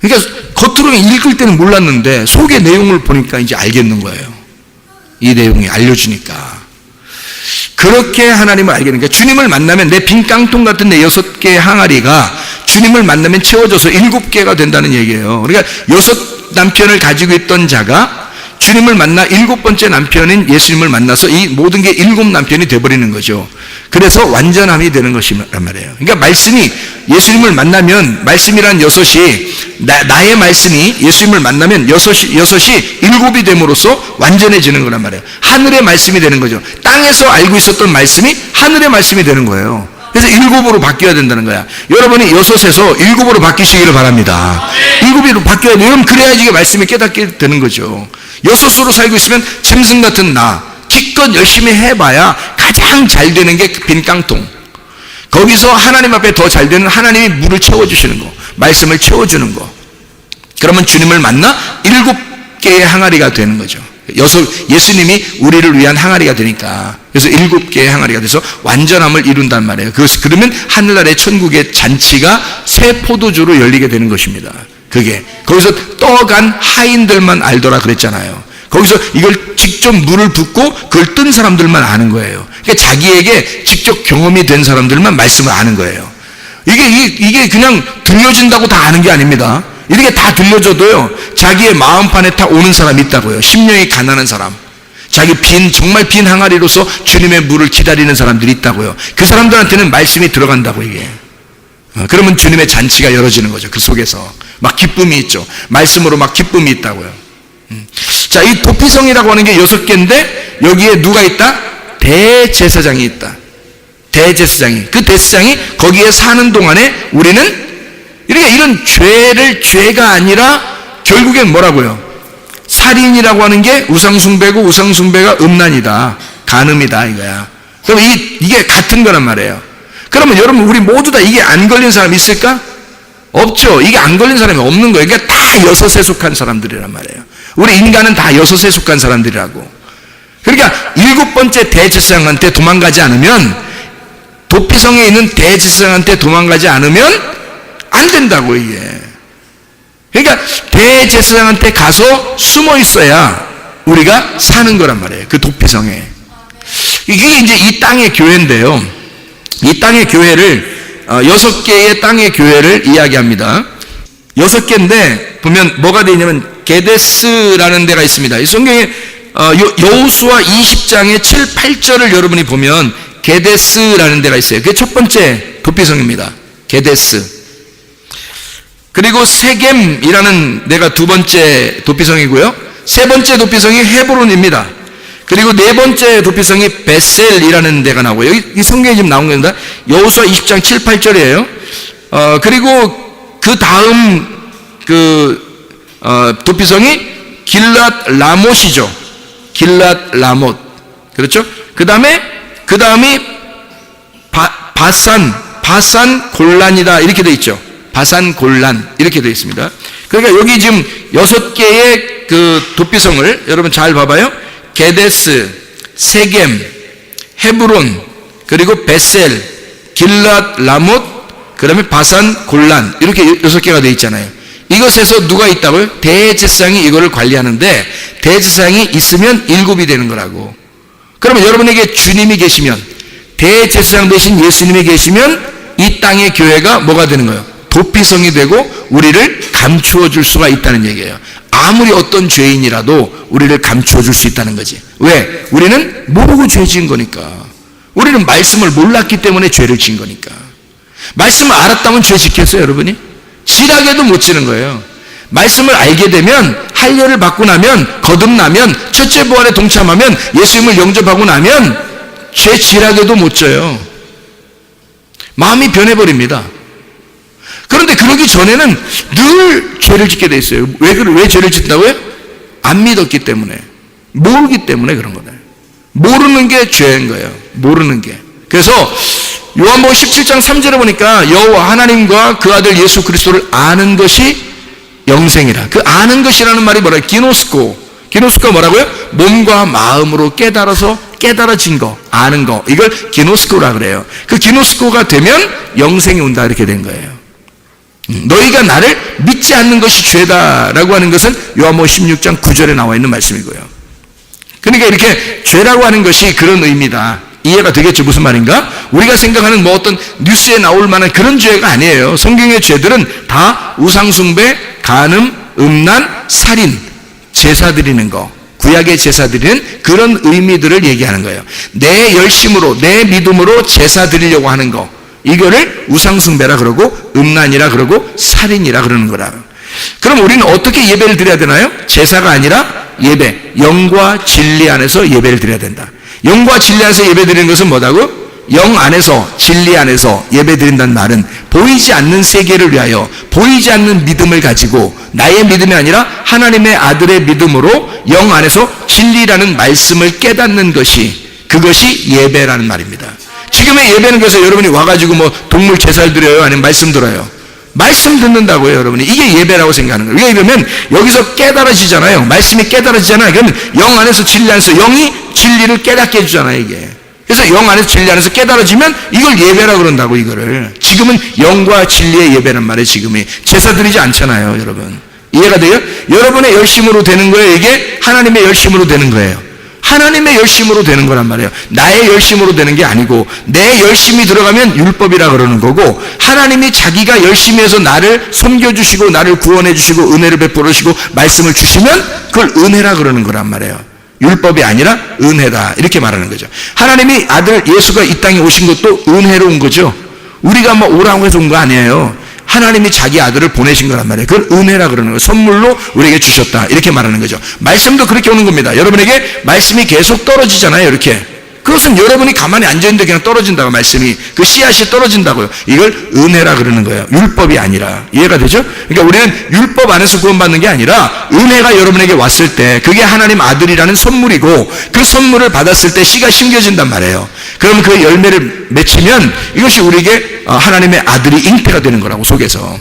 그러니까 겉으로 읽을 때는 몰랐는데 속의 내용을 보니까 이제 알겠는 거예요. 이 내용이 알려주니까. 그렇게 하나님을 알게 되니까, 주님을 만나면 내 빈 깡통 같은 내 6개의 항아리가 주님을 만나면 채워져서 7개가 된다는 얘기예요. 그러니까 6 남편을 가지고 있던 자가 주님을 만나 7번째 남편인 예수님을 만나서 이 모든 게 7 남편이 돼버리는 거죠. 그래서 완전함이 되는 것이란 말이에요. 그러니까 말씀이, 예수님을 만나면, 말씀이란 6이 나의 말씀이 예수님을 만나면 6이 7이 됨으로써 완전해지는 거란 말이에요. 하늘의 말씀이 되는 거죠. 땅에서 알고 있었던 말씀이 하늘의 말씀이 되는 거예요. 그래서 7으로 바뀌어야 된다는 거야. 여러분이 6에서 7으로 바뀌시기를 바랍니다. 7으로 바뀌어야 돼요. 그래야지 이게 말씀이 깨닫게 되는 거죠. 6으로 살고 있으면 짐승 같은 나, 기껏 열심히 해봐야 가장 잘 되는 게 빈 깡통. 거기서 하나님 앞에 더 잘 되는, 하나님이 물을 채워주시는 거, 말씀을 채워주는 거. 그러면 주님을 만나 7개의 항아리가 되는 거죠. 예수님이 우리를 위한 항아리가 되니까. 그래서 7개의 항아리가 돼서 완전함을 이룬단 말이에요. 그러면 하늘나라의 천국의 잔치가 새 포도주로 열리게 되는 것입니다. 그게 거기서 떠간 하인들만 알더라 그랬잖아요. 거기서 이걸 직접 물을 붓고 그걸 뜬 사람들만 아는 거예요. 그러니까 자기에게 직접 경험이 된 사람들만 말씀을 아는 거예요. 이게 그냥 들려진다고 다 아는 게 아닙니다. 이렇게 다 들려줘도요, 자기의 마음판에 다 오는 사람이 있다고요. 심령이 가난한 사람, 자기 정말 빈 항아리로서 주님의 물을 기다리는 사람들이 있다고요. 그 사람들한테는 말씀이 들어간다고. 이게 그러면 주님의 잔치가 열어지는 거죠. 그 속에서 막 기쁨이 있죠. 말씀으로 막 기쁨이 있다고요. 자, 이 도피성이라고 하는 게 6개인데 여기에 누가 있다? 대제사장이 있다. 대제사장이, 그 대제사장이 거기에 사는 동안에 우리는 이런 죄가 아니라 결국엔 뭐라고요? 살인이라고 하는 게 우상숭배고, 우상숭배가 음란이다, 간음이다, 이거야. 그럼 이게 같은 거란 말이에요. 그러면 여러분, 우리 모두 다 이게 안 걸린 사람 있을까? 없죠. 이게 안 걸린 사람이 없는 거예요. 그러니까 다 6에 속한 사람들이란 말이에요. 우리 인간은 다 6에 속한 사람들이라고. 그러니까 7번째 대제사장한테 도망가지 않으면, 도피성에 있는 대제사장한테 도망가지 않으면 안 된다고, 이게. 그러니까 대제사장한테 가서 숨어 있어야 우리가 사는 거란 말이에요. 그 도피성에. 이게 이제 이 땅의 교회인데요. 이 땅의 교회를 6개의 땅의 교회를 이야기합니다. 6개인데 보면 뭐가 되어 있냐면 게데스라는 데가 있습니다. 이 성경에 여호수아 20장의 7, 8절을 여러분이 보면 게데스라는 데가 있어요. 그게 첫 번째 도피성입니다. 게데스. 그리고 세겜이라는 데가 두 번째 도피성이고요. 세 번째 도피성이 헤브론입니다. 그리고 네 번째 도피성이 베셀이라는 데가 나오고요. 여기 이 성경에 지금 나온 겁니다. 여호수아 20장 7, 8절이에요. 그리고 그 다음 도피성이 길랏 라못이죠. 길랏 라못. 그렇죠? 그 다음이 바산 골란이다 이렇게 돼 있죠. 바산 골란 이렇게 돼 있습니다. 그러니까 여기 지금 6개의 그 도피성을 여러분 잘 봐봐요. 게데스, 세겜, 헤브론, 그리고 베셀, 길랏 라못, 그 다음에 바산 골란 이렇게 6개가 돼 있잖아요. 이것에서 누가 있다고요? 대제사장이 이거를 관리하는데 대제사장이 있으면 7이 되는 거라고. 그러면 여러분에게 주님이 계시면, 대제사장 되신 예수님이 계시면 이 땅의 교회가 뭐가 되는 거예요? 도피성이 되고 우리를 감추어 줄 수가 있다는 얘기예요. 아무리 어떤 죄인이라도 우리를 감추어 줄 수 있다는 거지. 왜? 우리는 모르고 죄 지은 거니까. 우리는 말씀을 몰랐기 때문에 죄를 지은 거니까. 말씀을 알았다면 죄 지켰어요, 여러분이? 지라게도 못 지는 거예요. 말씀을 알게 되면, 할례를 받고 나면, 거듭나면, 첫째 부활에 동참하면, 예수님을 영접하고 나면 죄 지라게도 못 져요. 마음이 변해버립니다. 그런데 그러기 전에는 늘 죄를 짓게 돼 있어요. 왜 죄를 짓는다고요? 안 믿었기 때문에, 모르기 때문에 그런 거예요. 모르는 게 죄인 거예요. 모르는 게. 그래서 요한복음 17장 3절에 보니까 여호와 하나님과 그 아들 예수 그리스도를 아는 것이 영생이라. 그 아는 것이라는 말이 뭐라고요? 기노스코가 뭐라고요? 몸과 마음으로 깨달아진 거, 아는 거. 이걸 기노스코라 그래요. 그 기노스코가 되면 영생이 온다 이렇게 된 거예요. 너희가 나를 믿지 않는 것이 죄다라고 하는 것은 요한복음 16장 9절에 나와 있는 말씀이고요. 그러니까 이렇게 죄라고 하는 것이 그런 의미다. 이해가 되겠죠? 무슨 말인가? 우리가 생각하는 뭐 어떤 뉴스에 나올 만한 그런 죄가 아니에요. 성경의 죄들은 다 우상숭배, 간음, 음란, 살인, 제사 드리는 거, 구약의 제사 드리는 그런 의미들을 얘기하는 거예요. 내 열심으로, 내 믿음으로 제사 드리려고 하는 거, 이거를 우상숭배라 그러고 음란이라 그러고 살인이라 그러는 거라. 그럼 우리는 어떻게 예배를 드려야 되나요? 제사가 아니라 예배, 영과 진리 안에서 예배를 드려야 된다. 영과 진리 안에서 예배 드리는 것은 뭐다고? 영 안에서, 진리 안에서 예배 드린다는 말은 보이지 않는 세계를 위하여 보이지 않는 믿음을 가지고 나의 믿음이 아니라 하나님의 아들의 믿음으로 영 안에서 진리라는 말씀을 깨닫는 것이, 그것이 예배라는 말입니다. 지금의 예배는 그래서 여러분이 와가지고 뭐 동물 제사를 드려요? 아니면 말씀 들어요? 말씀 듣는다고요, 여러분이. 이게 예배라고 생각하는 거예요. 왜 이러면 여기서 깨달아지잖아요. 말씀이 깨달아지잖아요. 그러면 영 안에서, 진리 안에서, 영이 진리를 깨닫게 해주잖아요, 이게. 그래서 영 안에서, 진리 안에서 깨달아지면 이걸 예배라고 그런다고, 이거를. 지금은 영과 진리의 예배란 말이에요, 지금이. 제사 드리지 않잖아요, 여러분. 이해가 돼요? 여러분의 열심으로 되는 거예요, 이게? 하나님의 열심으로 되는 거예요. 하나님의 열심으로 되는 거란 말이에요. 나의 열심으로 되는 게 아니고, 내 열심이 들어가면 율법이라 그러는 거고, 하나님이 자기가 열심히 해서 나를 섬겨주시고 나를 구원해 주시고 은혜를 베풀어 주시고 말씀을 주시면 그걸 은혜라 그러는 거란 말이에요. 율법이 아니라 은혜다 이렇게 말하는 거죠. 하나님이 아들 예수가 이 땅에 오신 것도 은혜로 온 거죠. 우리가 뭐 오라고 해서 온 거 아니에요. 하나님이 자기 아들을 보내신 거란 말이에요. 그걸 은혜라 그러는 거예요. 선물로 우리에게 주셨다 이렇게 말하는 거죠. 말씀도 그렇게 오는 겁니다. 여러분에게 말씀이 계속 떨어지잖아요, 이렇게. 그것은 여러분이 가만히 앉아있는데 그냥 떨어진다고, 말씀이. 그 씨앗이 떨어진다고요. 이걸 은혜라 그러는 거예요. 율법이 아니라. 이해가 되죠? 그러니까 우리는 율법 안에서 구원받는 게 아니라 은혜가 여러분에게 왔을 때 그게 하나님 아들이라는 선물이고, 그 선물을 받았을 때 씨가 심겨진단 말이에요. 그러면 그 열매를 맺히면 이것이 우리에게 하나님의 아들이 잉태가 되는 거라고, 속에서.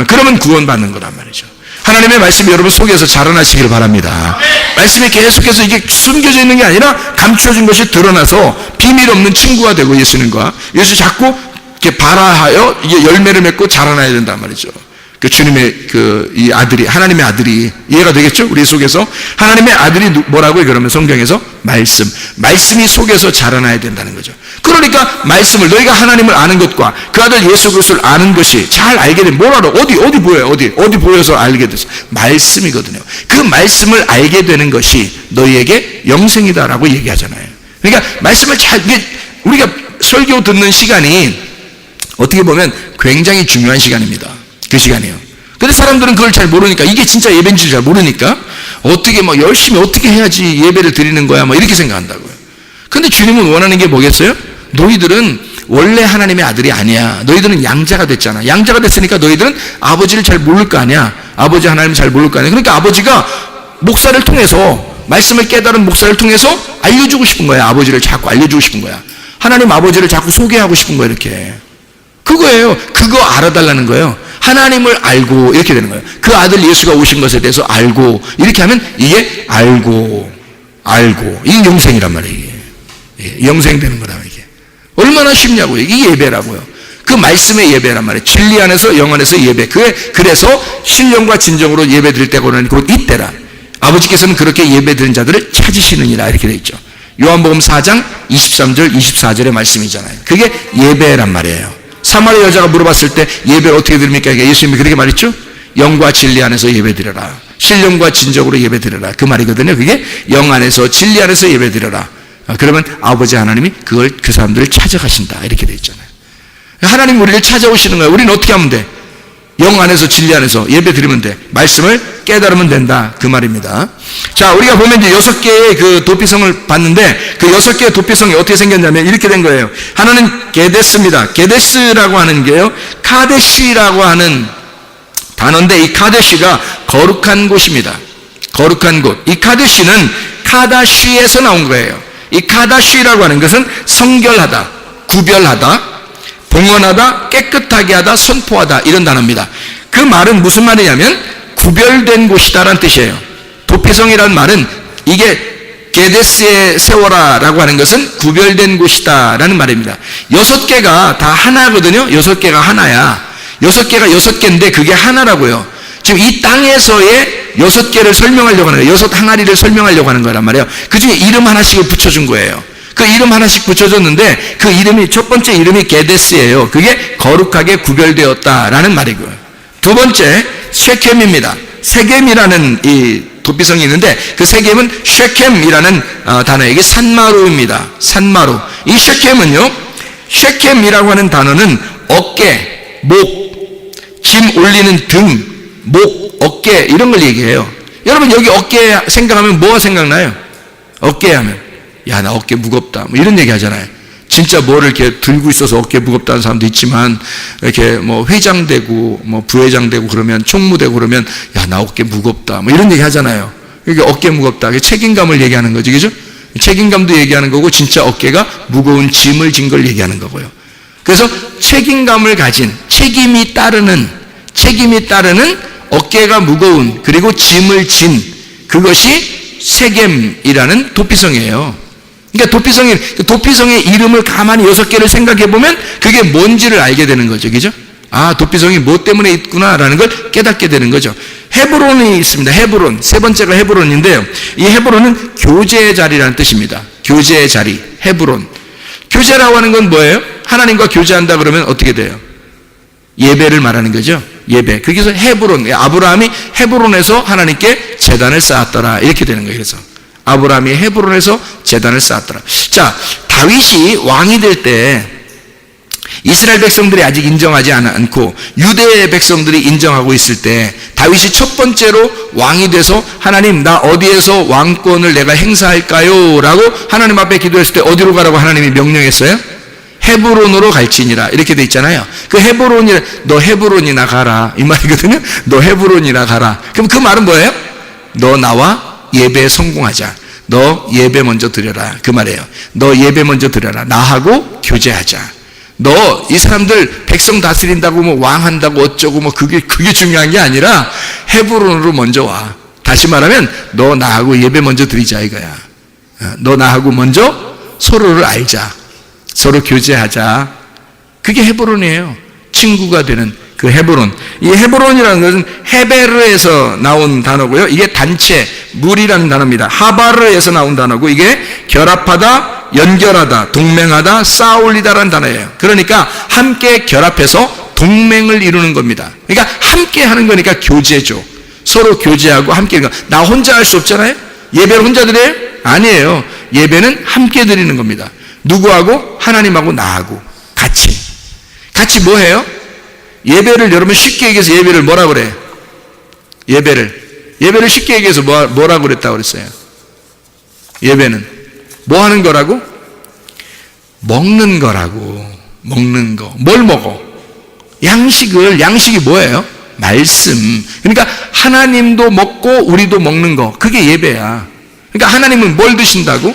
그러면 구원받는 거란 말이죠. 하나님의 말씀이 여러분 속에서 자라나시길 바랍니다. 말씀이 계속해서 이게 숨겨져 있는 게 아니라 감춰진 것이 드러나서 비밀 없는 친구가 되고, 예수님과 예수 자꾸 이렇게 발화하여 이게 열매를 맺고 자라나야 된단 말이죠. 그 주님의 이 아들이, 하나님의 아들이. 이해가 되겠죠? 우리 속에서 하나님의 아들이 뭐라고요? 그러면 성경에서 말씀이 속에서 자라나야 된다는 거죠. 그러니까 말씀을, 너희가 하나님을 아는 것과 그 아들 예수 그리스도를 아는 것이, 잘 알게 되면 뭐라로, 어디 보여요? 어디 보여서 알게 됐어? 말씀이거든요. 그 말씀을 알게 되는 것이 너희에게 영생이다라고 얘기하잖아요. 그러니까 말씀을 우리가 설교 듣는 시간이 어떻게 보면 굉장히 중요한 시간입니다. 그 시간이에요. 근데 사람들은 그걸 잘 모르니까, 이게 진짜 예배인지 잘 모르니까 어떻게 막 열심히 어떻게 해야지 예배를 드리는 거야 막 이렇게 생각한다고요. 근데 주님은 원하는 게 뭐겠어요? 너희들은 원래 하나님의 아들이 아니야. 너희들은 양자가 됐잖아. 양자가 됐으니까 너희들은 아버지를 잘 모를 거 아니야. 아버지 하나님을 잘 모를 거 아니야. 그러니까 아버지가 목사를 통해서 말씀을 깨달은 목사를 통해서 알려주고 싶은 거야. 아버지를 자꾸 알려주고 싶은 거야. 하나님 아버지를 자꾸 소개하고 싶은 거야. 이렇게. 그거예요. 그거 알아달라는 거예요. 하나님을 알고 이렇게 되는 거예요. 그 아들 예수가 오신 것에 대해서 알고 이렇게 하면 이게 알고 이게 영생이란 말이에요. 이게 영생 되는 거다. 이게 얼마나 쉽냐고요. 이게 예배라고요. 그 말씀의 예배란 말이에요. 진리 안에서 영 안에서 예배. 그래서 신령과 진정으로 예배 드릴 때고는 곧 이때라. 아버지께서는 그렇게 예배 드린 자들을 찾으시느니라 이렇게 되어 있죠. 요한복음 4장 23절 24절의 말씀이잖아요. 그게 예배란 말이에요. 사마리 여자가 물어봤을 때 예배를 어떻게 드립니까? 예수님이 그렇게 말했죠. 영과 진리 안에서 예배 드려라. 신령과 진정으로 예배 드려라. 그 말이거든요. 그게 영 안에서 진리 안에서 예배 드려라. 그러면 아버지 하나님이 그 사람들을 찾아가신다 이렇게 되어 있잖아요. 하나님 우리를 찾아오시는 거예요. 우리는 어떻게 하면 돼? 영 안에서 진리 안에서 예배 드리면 돼. 말씀을 깨달으면 된다 그 말입니다. 자, 우리가 보면 이제 6개의 그 도피성을 봤는데 그 6개의 도피성이 어떻게 생겼냐면 이렇게 된 거예요. 하나는 게데스입니다. 게데스라고 하는 게요, 카데시라고 하는 단어인데 이 카데시가 거룩한 곳입니다. 거룩한 곳. 이 카데시는 카다시에서 나온 거예요. 이 카다시라고 하는 것은 성결하다, 구별하다, 봉헌하다, 깨끗하게 하다, 선포하다 이런 단어입니다. 그 말은 무슨 말이냐면 구별된 곳이다라는 뜻이에요. 도피성이라는 말은 이게 게데스에 세워라라고 하는 것은 구별된 곳이다라는 말입니다. 6개가 다 하나거든요. 6개가 하나야. 6개가 6개인데 그게 하나라고요. 지금 이 땅에서의 6개를 설명하려고 하는 거예요. 6 항아리를 설명하려고 하는 거란 말이에요. 그 중에 이름 하나씩을 붙여준 거예요. 그 이름 하나씩 붙여줬는데 그 이름이 첫 번째 이름이 게데스예요. 그게 거룩하게 구별되었다라는 말이고요. 두 번째 쉐켐입니다. 세겜이라는 이 도피성이 있는데 그 세겜은 쉐켐이라는 단어예요. 이게 산마루입니다. 산마루. 이 쉐켐은요, 쉐켐이라고 하는 단어는 어깨, 목, 짐 올리는 등, 목, 어깨 이런 걸 얘기해요. 여러분 여기 어깨 생각하면 뭐가 생각나요? 어깨 하면 야, 나 어깨 무겁다 뭐 이런 얘기 하잖아요. 진짜 뭐를 이렇게 들고 있어서 어깨 무겁다는 사람도 있지만 이렇게 뭐 회장 되고 뭐 부회장 되고 그러면 총무 되고 그러면 야, 나 어깨 무겁다 뭐 이런 얘기 하잖아요. 이게 어깨 무겁다. 그게 책임감을 얘기하는 거죠. 그죠? 책임감도 얘기하는 거고 진짜 어깨가 무거운 짐을 진 걸 얘기하는 거고요. 그래서 책임감을 가진 책임이 따르는 어깨가 무거운 그리고 짐을 진 그것이 세겜이라는 도피성이에요. 그러니까 도피성의 이름을 가만히 6개를 생각해 보면 그게 뭔지를 알게 되는 거죠. 그죠? 아, 도피성이 뭐 때문에 있구나라는 걸 깨닫게 되는 거죠. 헤브론이 있습니다. 헤브론. 세 번째가 헤브론인데요. 이 헤브론은 교제의 자리라는 뜻입니다. 교제의 자리. 헤브론. 교제라고 하는 건 뭐예요? 하나님과 교제한다 그러면 어떻게 돼요? 예배를 말하는 거죠. 예배. 거기서 헤브론. 아브라함이 헤브론에서 하나님께 제단을 쌓았더라. 이렇게 되는 거예요. 그래서 아브라함이 헤브론에서 제단을 쌓았더라. 자, 다윗이 왕이 될 때 이스라엘 백성들이 아직 인정하지 않고 유대 백성들이 인정하고 있을 때 다윗이 첫 번째로 왕이 돼서 하나님 나 어디에서 왕권을 내가 행사할까요? 라고 하나님 앞에 기도했을 때 어디로 가라고 하나님이 명령했어요? 헤브론으로 갈지니라 이렇게 돼 있잖아요. 그 헤브론이 너 헤브론이나 가라 이 말이거든요. 너 헤브론이나 가라. 그럼 그 말은 뭐예요? 너 나와 예배에 성공하자. 너 예배 먼저 드려라 그 말이에요. 너 예배 먼저 드려라. 나하고 교제하자. 너 이 사람들 백성 다스린다고 뭐 왕한다고 어쩌고 뭐 그게 중요한 게 아니라 헤브론으로 먼저 와. 다시 말하면 너 나하고 예배 먼저 드리자 이거야. 너 나하고 먼저 서로를 알자. 서로 교제하자. 그게 헤브론이에요. 친구가 되는 그 헤브론. 이 헤브론이라는 것은 헤베르에서 나온 단어고요. 이게 단체, 물이라는 단어입니다. 하바르에서 나온 단어고 이게 결합하다, 연결하다, 동맹하다, 쌓아올리다라는 단어예요. 그러니까 함께 결합해서 동맹을 이루는 겁니다. 그러니까 함께 하는 거니까 교제죠. 서로 교제하고 함께. 나 혼자 할 수 없잖아요. 예배를 혼자 드려요? 아니에요. 예배는 함께 드리는 겁니다. 누구하고? 하나님하고 나하고 같이 뭐 해요? 예배를 여러분 쉽게 얘기해서 예배를 뭐라 그래? 예배를 쉽게 얘기해서 뭐라고 그랬다고 그랬어요? 예배는 뭐 하는 거라고? 먹는 거라고. 먹는 거. 뭘 먹어? 양식이 뭐예요? 말씀. 그러니까 하나님도 먹고 우리도 먹는 거. 그게 예배야. 그러니까 하나님은 뭘 드신다고?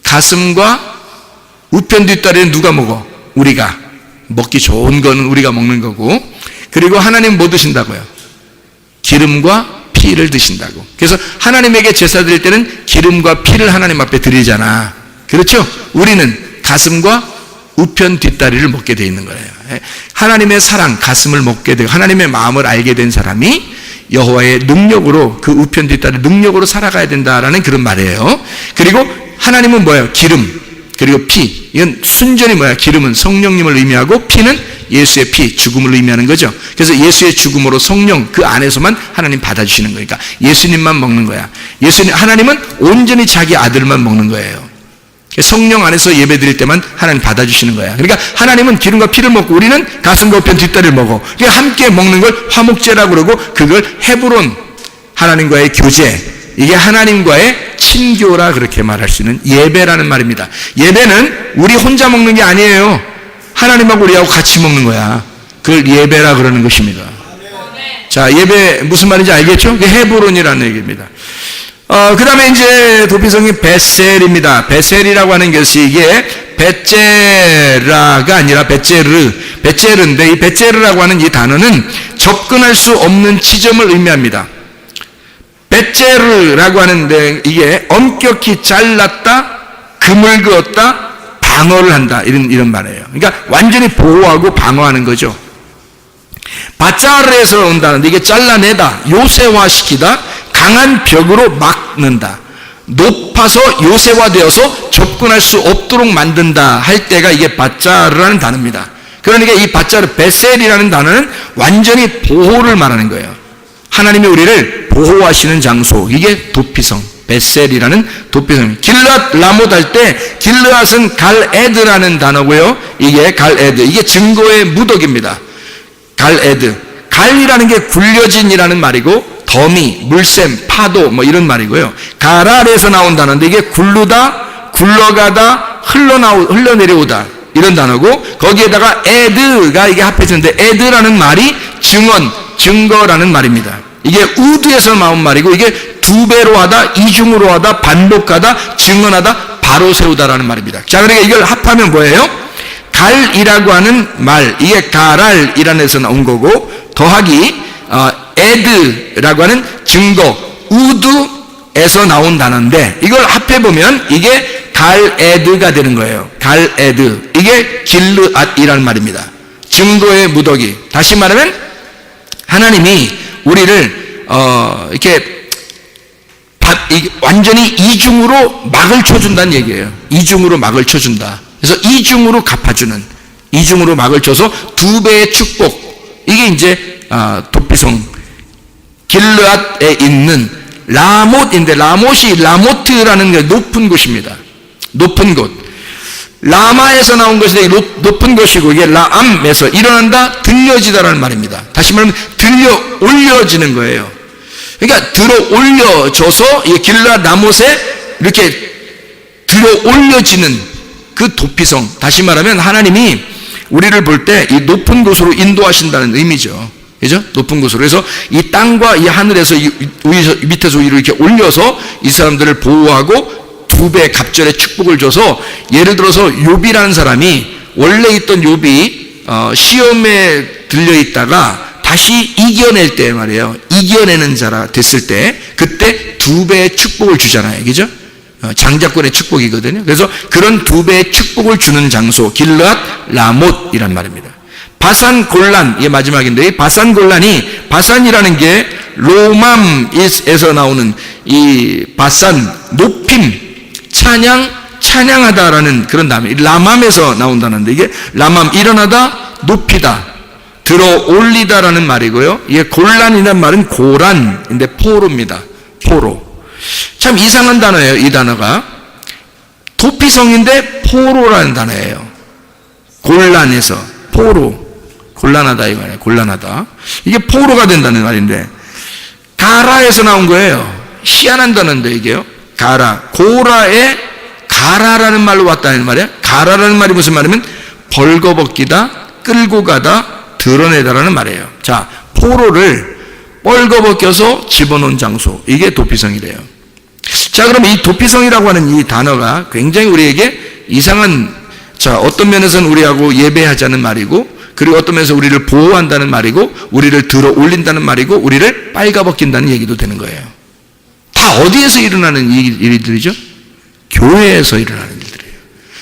가슴과 우편 뒷다리는 누가 먹어? 우리가. 먹기 좋은 거는 우리가 먹는 거고, 그리고 하나님은 뭐 드신다고요? 기름과 피를 드신다고. 그래서 하나님에게 제사 드릴 때는 기름과 피를 하나님 앞에 드리잖아. 그렇죠? 우리는 가슴과 우편 뒷다리를 먹게 돼 있는 거예요. 하나님의 사랑, 가슴을 먹게 되고 하나님의 마음을 알게 된 사람이 여호와의 능력으로, 그 우편 뒷다리 능력으로 살아가야 된다라는 그런 말이에요. 그리고 하나님은 뭐예요? 기름, 그리고 피. 이건 순전히 뭐야? 기름은 성령님을 의미하고 피는 예수의 피, 죽음을 의미하는 거죠. 그래서 예수의 죽음으로 성령, 그 안에서만 하나님 받아주시는 거니까 예수님만 먹는 거야. 하나님은 온전히 자기 아들만 먹는 거예요. 성령 안에서 예배 드릴 때만 하나님 받아주시는 거야. 그러니까 하나님은 기름과 피를 먹고 우리는 가슴과 우편 뒷다리를 먹어. 그러니까 함께 먹는 걸 화목제라고 그러고, 그걸 헤브론, 하나님과의 교제, 이게 하나님과의 친교라 그렇게 말할 수 있는 예배라는 말입니다. 예배는 우리 혼자 먹는 게 아니에요. 하나님하고 우리하고 같이 먹는 거야. 그걸 예배라 그러는 것입니다. 자, 예배 무슨 말인지 알겠죠? 그게 헤브론이라는 얘기입니다. 그 다음에 이제 도피성이 베셀입니다. 베셀이라고 하는 것이 이게 베제라가 아니라 베제르인데, 이 베제르라고 하는 이 단어는 접근할 수 없는 지점을 의미합니다. 베제르라고 하는데 이게 엄격히 잘랐다, 금을 그었다, 방어를 한다, 이런 말이에요. 그러니까 완전히 보호하고 방어하는 거죠. 바짜르에서 온다는데 이게 잘라내다, 요새화시키다, 강한 벽으로 막는다, 높아서 요새화되어서 접근할 수 없도록 만든다 할 때가 이게 바짜르라는 단어입니다. 그러니까 이 바짜르, 베셀이라는 단어는 완전히 보호를 말하는 거예요. 하나님이 우리를 보호하시는 장소, 이게 도피성, 베셀이라는 도피성. 길르앗 라못 할 때 길르앗은 갈에드라는 단어고요. 이게 갈에드, 이게 증거의 무더기입니다. 갈에드, 갈이라는 게 굴려진이라는 말이고, 더미, 물샘, 파도 뭐 이런 말이고요. 가랄에서 나온 단어인데 이게 굴르다, 굴러가다, 흘러내려오다 이런 단어고, 거기에다가 에드가 이게 합해졌는데, 에드라는 말이 증언, 증거라는 말입니다. 이게 우드에서 나온 말이고, 이게 두 배로 하다, 이중으로 하다, 반복하다, 증언하다, 바로 세우다라는 말입니다. 자, 그러니까 이걸 합하면 뭐예요? 갈이라고 하는 말, 이게 가랄이라는 데서 나온 거고, 더하기 에드라고 하는 증거, 우드에서 나온 단어인데, 이걸 합해보면 이게 갈에드가 되는 거예요. 갈에드, 이게 길르앗이라는 말입니다. 증거의 무더기. 다시 말하면 하나님이 우리를 이렇게 완전히 이중으로 막을 쳐준다는 얘기예요. 이중으로 막을 쳐준다. 그래서 이중으로 갚아주는, 이중으로 막을 쳐서 두 배의 축복. 이게 이제 도피성 길르앗에 있는 라못인데, 라모트라는 게 높은 곳입니다. 높은 곳. 라마에서 나온 것이 되게 높은 것이고, 이게 라암에서 일어난다, 들려지다라는 말입니다. 다시 말하면 들려 올려지는 거예요. 그러니까 들어 올려져서 이 길르앗 라못에 이렇게 들어 올려지는 그 도피성. 다시 말하면 하나님이 우리를 볼 때 이 높은 곳으로 인도하신다는 의미죠. 그죠? 높은 곳으로. 그래서 이 땅과 이 하늘에서 밑에서 위로 이렇게 올려서 이 사람들을 보호하고 두 배의 갑절의 축복을 줘서, 예를 들어서 욥이라는 사람이 원래 있던 욥이 시험에 들려 있다가 다시 이겨낼 때 말이에요. 이겨내는 자라 됐을 때, 그때 두 배의 축복을 주잖아요. 그죠? 장자권의 축복이거든요. 그래서 그런 두 배의 축복을 주는 장소, 길르앗 라못이란 말입니다. 바산 골란, 이게 마지막인데, 이 바산 골란이, 바산이라는 게 로맘에서 나오는 이 바산, 높임, 찬양하다라는 그런 단어, 라맘에서 나온다는데, 이게 라맘, 일어나다, 높이다, 들어 올리다라는 말이고요. 이게 골란이라는 말은 고란인데 포로입니다. 포로. 참 이상한 단어예요. 이 단어가 도피성인데 포로라는 단어예요. 골란에서 포로, 곤란하다 이 말이에요. 곤란하다. 이게 포로가 된다는 말인데, 가라에서 나온 거예요. 희한한 단어인데 이게요. 가라, 고라에 가라라는 말로 왔다는 말이에요. 가라라는 말이 무슨 말이면 벌거벗기다, 끌고 가다, 드러내다라는 말이에요. 자, 포로를 뻘거벗겨서 집어넣은 장소, 이게 도피성이래요. 자, 그럼 이 도피성이라고 하는 이 단어가 굉장히 우리에게 이상한, 자, 어떤 면에서는 우리하고 예배하자는 말이고, 그리고 어떤 면에서 우리를 보호한다는 말이고, 우리를 들어 올린다는 말이고, 우리를 빨가벗긴다는 얘기도 되는 거예요. 다 어디에서 일어나는 일들이죠? 교회에서 일어나는 일들이에요.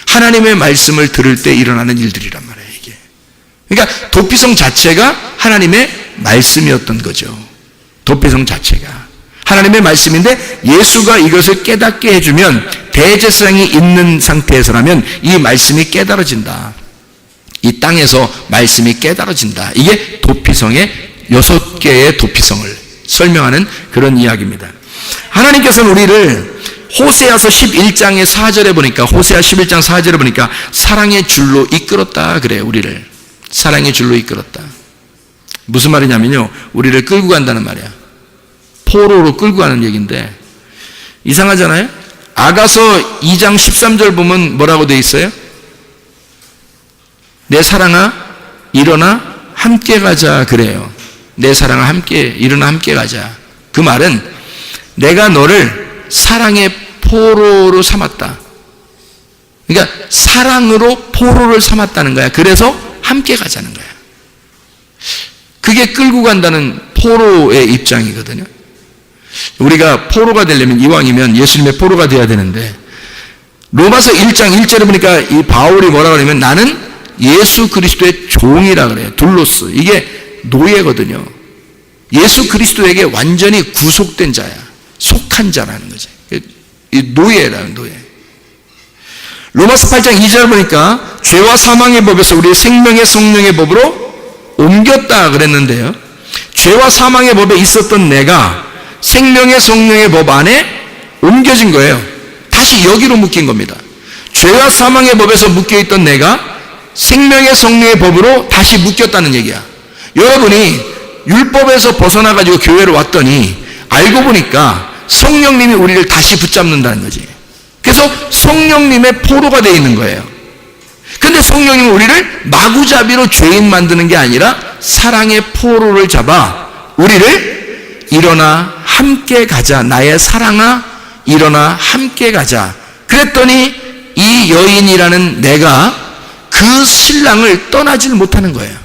하나님의 말씀을 들을 때 일어나는 일들이란 말이에요, 이게. 그러니까 도피성 자체가 하나님의 말씀이었던 거죠. 도피성 자체가 하나님의 말씀인데, 예수가 이것을 깨닫게 해주면, 대제사장이 있는 상태에서라면 이 말씀이 깨달아진다. 이 땅에서 말씀이 깨달아진다. 이게 도피성의 6개의 도피성을 설명하는 그런 이야기입니다. 하나님께서는 우리를 호세아서 11장의 4절에 보니까, 호세아 11장 4절에 보니까 사랑의 줄로 이끌었다 그래요. 우리를 사랑의 줄로 이끌었다. 무슨 말이냐면요, 우리를 끌고 간다는 말이야. 포로로 끌고 가는 얘기인데, 이상하잖아요. 아가서 2장 13절 보면 뭐라고 돼 있어요? 내 사랑아 일어나 함께 가자 그래요. 내 사랑아 함께 일어나 함께 가자. 그 말은 내가 너를 사랑의 포로로 삼았다. 그러니까 사랑으로 포로를 삼았다는 거야. 그래서 함께 가자는 거야. 그게 끌고 간다는 포로의 입장이거든요. 우리가 포로가 되려면, 이왕이면 예수님의 포로가 돼야 되는데, 로마서 1장 1절에 보니까 이 바울이 뭐라 그러냐면, 나는 예수 그리스도의 종이라 그래요. 둘로스. 이게 노예거든요. 예수 그리스도에게 완전히 구속된 자야. 속한 자라는 거지. 이 노예라는 노예. 로마서 8장 2절 보니까 죄와 사망의 법에서 우리의 생명의 성령의 법으로 옮겼다 그랬는데요. 죄와 사망의 법에 있었던 내가 생명의 성령의 법 안에 옮겨진 거예요. 다시 여기로 묶인 겁니다. 죄와 사망의 법에서 묶여있던 내가 생명의 성령의 법으로 다시 묶였다는 얘기야. 여러분이 율법에서 벗어나가지고 교회로 왔더니 알고 보니까 성령님이 우리를 다시 붙잡는다는 거지. 그래서 성령님의 포로가 되어 있는 거예요. 근데 성령님은 우리를 마구잡이로 죄인 만드는 게 아니라 사랑의 포로를 잡아 우리를 일어나 함께 가자. 나의 사랑아 일어나 함께 가자. 그랬더니 이 여인이라는 내가 그 신랑을 떠나질 못하는 거예요.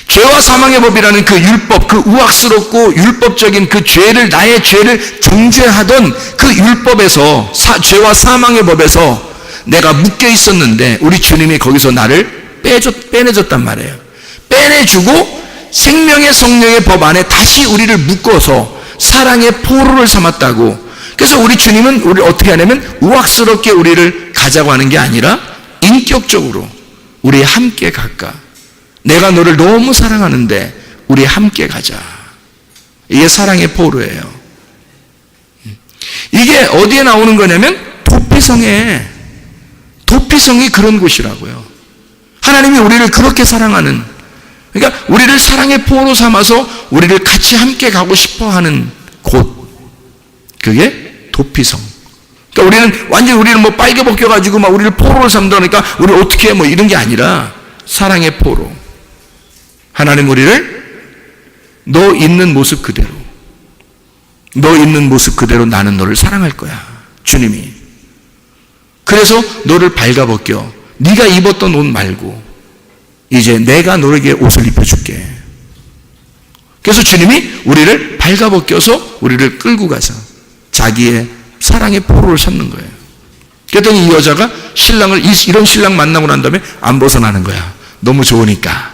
죄와 사망의 법이라는 그 율법, 그 우악스럽고 율법적인 그 죄를, 나의 죄를 정죄하던 그 율법에서, 죄와 사망의 법에서 내가 묶여 있었는데 우리 주님이 거기서 나를 빼내줬단 말이에요. 빼내주고 생명의 성령의 법 안에 다시 우리를 묶어서 사랑의 포로를 삼았다고. 그래서 우리 주님은 우리를 어떻게 하냐면 우악스럽게 우리를 가자고 하는 게 아니라 인격적으로 우리 함께 갈까? 내가 너를 너무 사랑하는데 우리 함께 가자. 이게 사랑의 포로예요. 이게 어디에 나오는 거냐면 도피성에. 도피성이 그런 곳이라고요. 하나님이 우리를 그렇게 사랑하는, 그러니까 우리를 사랑의 포로 삼아서 우리를 같이 함께 가고 싶어 하는 곳. 그게 도피성. 그러니까 우리는 완전히 우리를 뭐 빨개 벗겨가지고 막 우리를 포로를 삼다니까 우리 어떻게 해 뭐 이런 게 아니라 사랑의 포로. 하나님 우리를 너 있는 모습 그대로, 너 있는 모습 그대로 나는 너를 사랑할 거야. 주님이. 그래서 너를 발가벗겨. 네가 입었던 옷 말고 이제 내가 너에게 옷을 입혀줄게. 그래서 주님이 우리를 발가벗겨서 우리를 끌고 가서 자기의 사랑의 포로를 삼는 거예요. 그랬더니 이 여자가 신랑을, 이런 신랑 만나고 난 다음에 안 벗어나는 거야. 너무 좋으니까,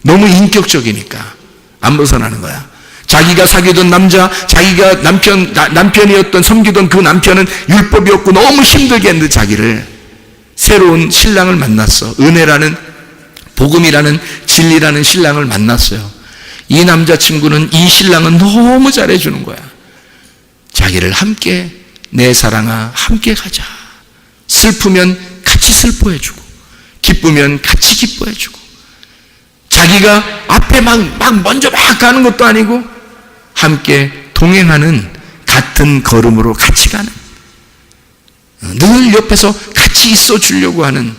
너무 인격적이니까 안 벗어나는 거야. 자기가 사귀던 남자, 자기가 남편이었던, 섬기던 그 남편은 율법이었고 너무 힘들게 했는데 자기를, 새로운 신랑을 만났어. 은혜라는, 복음이라는, 진리라는 신랑을 만났어요. 이 남자친구는, 이 신랑은 너무 잘해주는 거야. 자기를 함께, 내 사랑아 함께 가자. 슬프면 같이 슬퍼해주고 기쁘면 같이 기뻐해주고, 자기가 앞에 막 먼저 막 가는 것도 아니고 함께 동행하는, 같은 걸음으로 같이 가는, 늘 옆에서 같이 있어 주려고 하는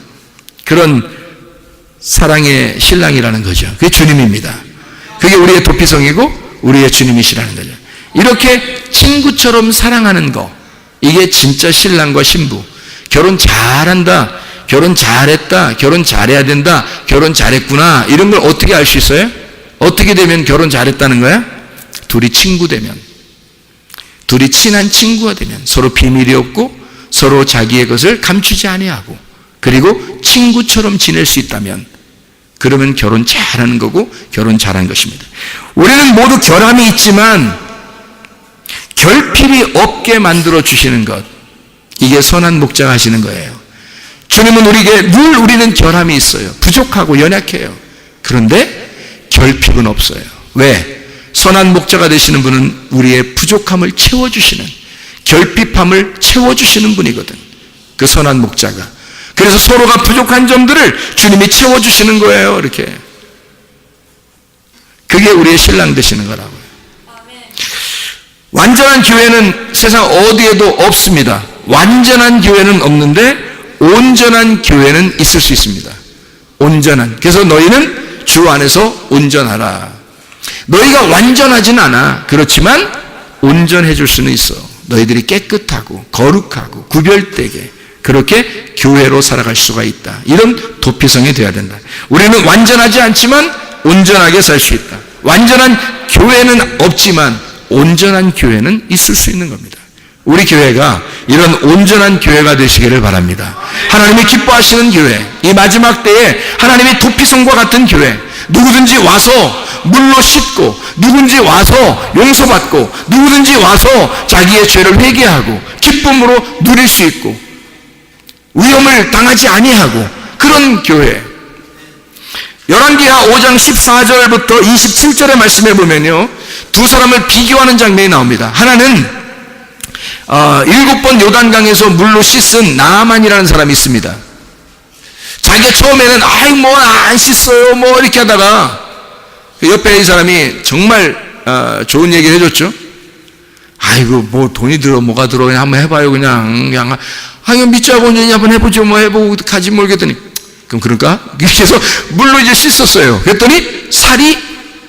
그런 사랑의 신랑이라는 거죠. 그게 주님입니다. 그게 우리의 도피성이고 우리의 주님이시라는 거죠. 이렇게 친구처럼 사랑하는 거, 이게 진짜 신랑과 신부. 결혼 잘한다, 결혼 잘했다, 결혼 잘해야 된다, 결혼 잘했구나, 이런 걸 어떻게 알 수 있어요? 어떻게 되면 결혼 잘했다는 거야? 둘이 친구 되면, 둘이 친한 친구가 되면, 서로 비밀이 없고 서로 자기의 것을 감추지 아니하고, 그리고 친구처럼 지낼 수 있다면, 그러면 결혼 잘하는 거고 결혼 잘한 것입니다. 우리는 모두 결함이 있지만 결핍이 없게 만들어 주시는 것, 이게 선한 목자가 하시는 거예요. 주님은 우리에게 늘 우리는 결함이 있어요. 부족하고 연약해요. 그런데 결핍은 없어요. 왜? 선한 목자가 되시는 분은 우리의 부족함을 채워주시는, 결핍함을 채워주시는 분이거든, 그 선한 목자가. 그래서 서로가 부족한 점들을 주님이 채워주시는 거예요. 이렇게. 그게 우리의 신랑 되시는 거라고요. 완전한 교회는 세상 어디에도 없습니다. 완전한 교회는 없는데 온전한 교회는 있을 수 있습니다. 온전한. 그래서 너희는 주 안에서 온전하라. 너희가 완전하진 않아. 그렇지만 온전해 줄 수는 있어. 너희들이 깨끗하고 거룩하고 구별되게 그렇게 교회로 살아갈 수가 있다. 이런 도피성이 되어야 된다. 우리는 완전하지 않지만 온전하게 살 수 있다. 완전한 교회는 없지만 온전한 교회는 있을 수 있는 겁니다. 우리 교회가 이런 온전한 교회가 되시기를 바랍니다. 하나님이 기뻐하시는 교회, 이 마지막 때에 하나님의 도피성과 같은 교회, 누구든지 와서 물로 씻고, 누구든지 와서 용서받고, 누구든지 와서 자기의 죄를 회개하고 기쁨으로 누릴 수 있고 위험을 당하지 아니하고 그런 교회. 열왕기하 5장 14절부터 27절의 말씀에 보면요, 두 사람을 비교하는 장면이 나옵니다. 하나는 7번 요단강에서 물로 씻은 나아만이라는 사람이 있습니다. 자기가 처음에는 아이 뭐 안 씻어요 뭐 이렇게 하다가 옆에 있는 사람이 정말 좋은 얘기를 해줬죠. 아이고 뭐 돈이 들어 뭐가 들어 그냥 한번 해봐요. 그냥 이거 믿자고 한번 해보죠. 뭐 해보고 가지 모르겠더니 그럼 그럴까? 그래서 물로 이제 씻었어요. 그랬더니 살이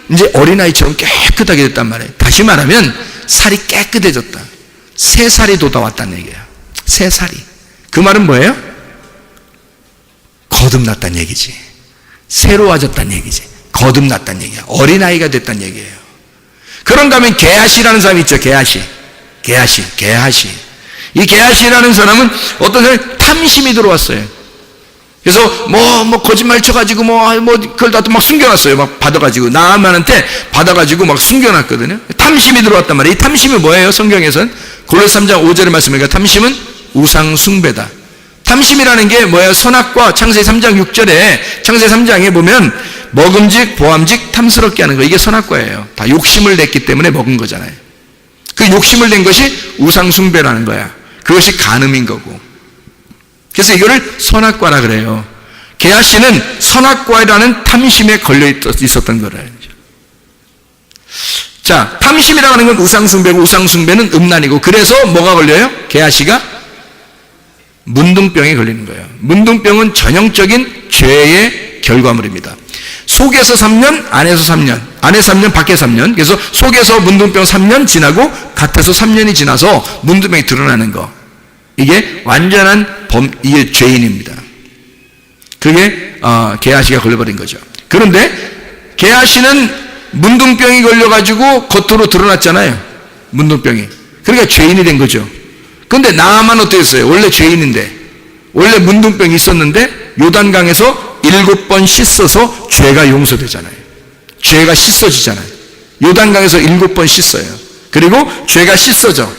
이제 어린아이처럼 깨끗하게 됐단 말이에요. 다시 말하면 살이 깨끗해졌다. 새 살이 돋아왔다는 얘기예요. 새 살이. 그 말은 뭐예요? 거듭났다는 얘기지. 새로워졌다는 얘기지. 거듭났다는 얘기야. 어린아이가 됐다는 얘기예요. 그런가 하면 게하시라는 사람이 있죠. 게하시. 이 게하시라는 사람은 어떤 사람이 탐심이 들어왔어요. 그래서 뭐 거짓말 쳐가지고 그걸 다 또 막 숨겨놨어요. 막 받아가지고 나아만한테 받아가지고 막 숨겨놨거든요. 탐심이 들어왔단 말이에요. 이 탐심이 뭐예요? 성경에서는 골로새 3장 5절의 말씀이니까 탐심은 우상 숭배다. 탐심이라는 게 뭐예요? 선악과 창세기 3장 6절에 창세기 3장에 보면 먹음직 보암직 탐스럽게 하는 거, 이게 선악과예요. 다 욕심을 냈기 때문에 먹은 거잖아요. 그 욕심을 낸 것이 우상 숭배라는 거야. 그것이 간음인 거고. 그래서 이거를 선악과라 그래요. 게하시는 선악과라는 탐심에 걸려 있었던 거래요. 자, 탐심이라고 하는 건 우상숭배고, 우상숭배는 음란이고, 그래서 뭐가 걸려요? 게하시가 문둥병에 걸리는 거예요. 문둥병은 전형적인 죄의 결과물입니다. 속에서 3년, 안에서 3년, 안에 3년, 밖에 3년. 그래서 속에서 문둥병 3년 지나고 겉에서 3년이 지나서 문둥병이 드러나는 거. 이게 완전한 이게 죄인입니다. 그게 게하시가 걸려버린 거죠. 그런데 게하시는 문둥병이 걸려가지고 겉으로 드러났잖아요. 문둥병이. 그러니까 죄인이 된 거죠. 그런데 나아만 어떻게 했어요? 원래 죄인인데, 원래 문둥병이 있었는데 요단강에서 7번 씻어서 죄가 용서되잖아요. 죄가 씻어지잖아요. 요단강에서 7번 씻어요. 그리고 죄가 씻어져.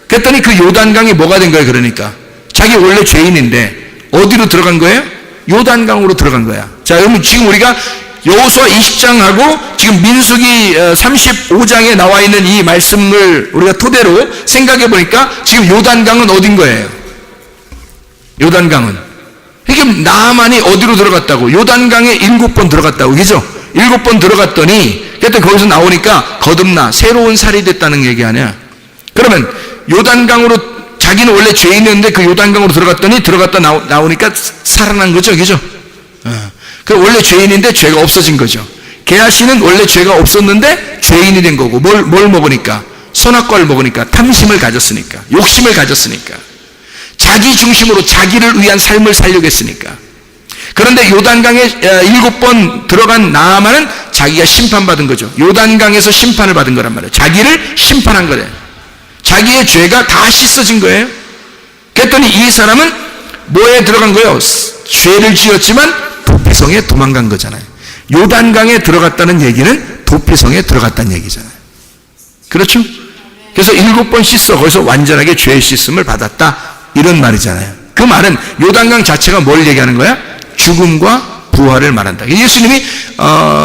그랬더니 그 요단강이 뭐가 된 거예요? 그러니까 자기 원래 죄인인데 어디로 들어간 거예요? 요단강으로 들어간 거야. 자, 그러면 지금 우리가 여호수아 20장하고 지금 민수기 35장에 나와 있는 이 말씀을 우리가 토대로 생각해 보니까 지금 요단강은 어딘 거예요? 요단강은. 이게 나아만이 어디로 들어갔다고? 요단강에 7번 들어갔다고. 그죠? 7번 들어갔더니 그때 거기서 나오니까 거듭나 새로운 살이 됐다는 얘기 아니야? 그러면 요단강으로, 자기는 원래 죄인이었는데 그 요단강으로 들어갔다 나오니까 살아난 거죠. 그죠? 그 원래 죄인인데 죄가 없어진 거죠. 게하시는 원래 죄가 없었는데 죄인이 된 거고, 뭘 먹으니까? 선악과를 먹으니까, 탐심을 가졌으니까, 욕심을 가졌으니까, 자기 중심으로 자기를 위한 삶을 살려고 했으니까. 그런데 요단강에 7번 들어간 나아만은 자기가 심판받은 거죠. 요단강에서 심판을 받은 거란 말이에요. 자기를 심판한 거래요. 자기의 죄가 다 씻어진 거예요. 그랬더니 이 사람은 뭐에 들어간 거예요? 죄를 지었지만 도피성에 도망간 거잖아요. 요단강에 들어갔다는 얘기는 도피성에 들어갔다는 얘기잖아요. 그렇죠? 그래서 7번 씻어 거기서 완전하게 죄의 씻음을 받았다, 이런 말이잖아요. 그 말은 요단강 자체가 뭘 얘기하는 거야? 죽음과 부활을 말한다. 예수님이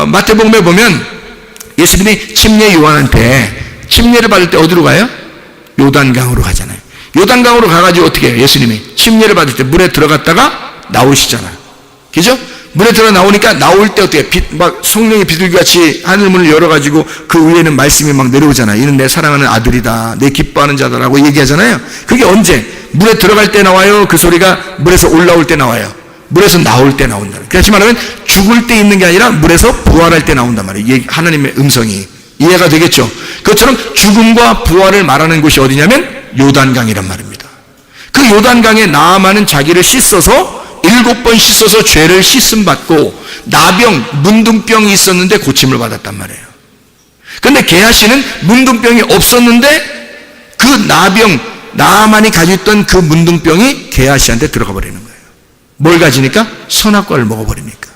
마태복음에 보면 예수님이 침례 요한한테 침례를 받을 때 어디로 가요? 요단강으로 가잖아요. 요단강으로 가가지고 어떻게 해요? 예수님이 침례를 받을 때 물에 들어갔다가 나오시잖아요. 그죠? 물에 들어 나오니까 나올 때 어떻게 막 성령의 비둘기같이 하늘문을 열어가지고 그 위에는 말씀이 막 내려오잖아요. 이는 내 사랑하는 아들이다, 내 기뻐하는 자다라고 얘기하잖아요. 그게 언제? 물에 들어갈 때 나와요? 그 소리가 물에서 올라올 때 나와요? 물에서 나올 때 나온다. 그렇지 말하면 죽을 때 있는 게 아니라 물에서 부활할 때 나온단 말이에요. 하나님의 음성이. 이해가 되겠죠? 그것처럼 죽음과 부활을 말하는 곳이 어디냐면 요단강이란 말입니다. 그 요단강에 나아만은 자기를 씻어서 7번 씻어서 죄를 씻음 받고 나병, 문둥병이 있었는데 고침을 받았단 말이에요. 그런데 게하시는 문둥병이 없었는데 그 나아만이 가지고 있던 그 문둥병이 게하시한테 들어가 버리는 거예요. 뭘 가지니까? 선악과를 먹어버리니까.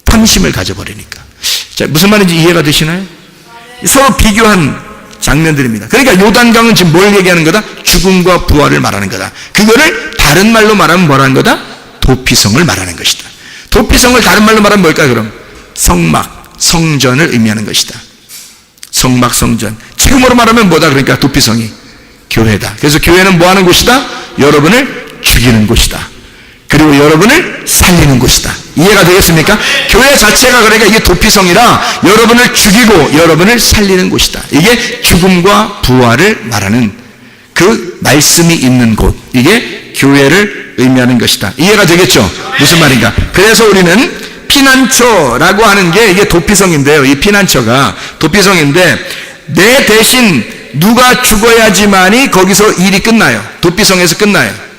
탐심을 가져버리니까. 자, 무슨 말인지 이해가 되시나요? 서로 비교한 장면들입니다. 그러니까 요단강은 지금 뭘 얘기하는 거다? 죽음과 부활을 말하는 거다. 그거를 다른 말로 말하면 뭐라는 거다? 도피성을 말하는 것이다. 도피성을 다른 말로 말하면 뭘까요, 그럼? 성막, 성전을 의미하는 것이다. 성막, 성전. 지금으로 말하면 뭐다? 그러니까 도피성이 교회다. 그래서 교회는 뭐 하는 곳이다? 여러분을 죽이는 곳이다. 그리고 여러분을 살리는 곳이다. 이해가 되겠습니까? 교회 자체가 그러니까 이게 도피성이라 여러분을 죽이고 여러분을 살리는 곳이다. 이게 죽음과 부활을 말하는 그 말씀이 있는 곳. 이게 교회를 의미하는 것이다. 이해가 되겠죠? 무슨 말인가? 그래서 우리는 피난처라고 하는 게 이게 도피성인데요. 이 피난처가 도피성인데 내 대신 누가 죽어야지만이 거기서 일이 끝나요. 도피성에서 끝나요.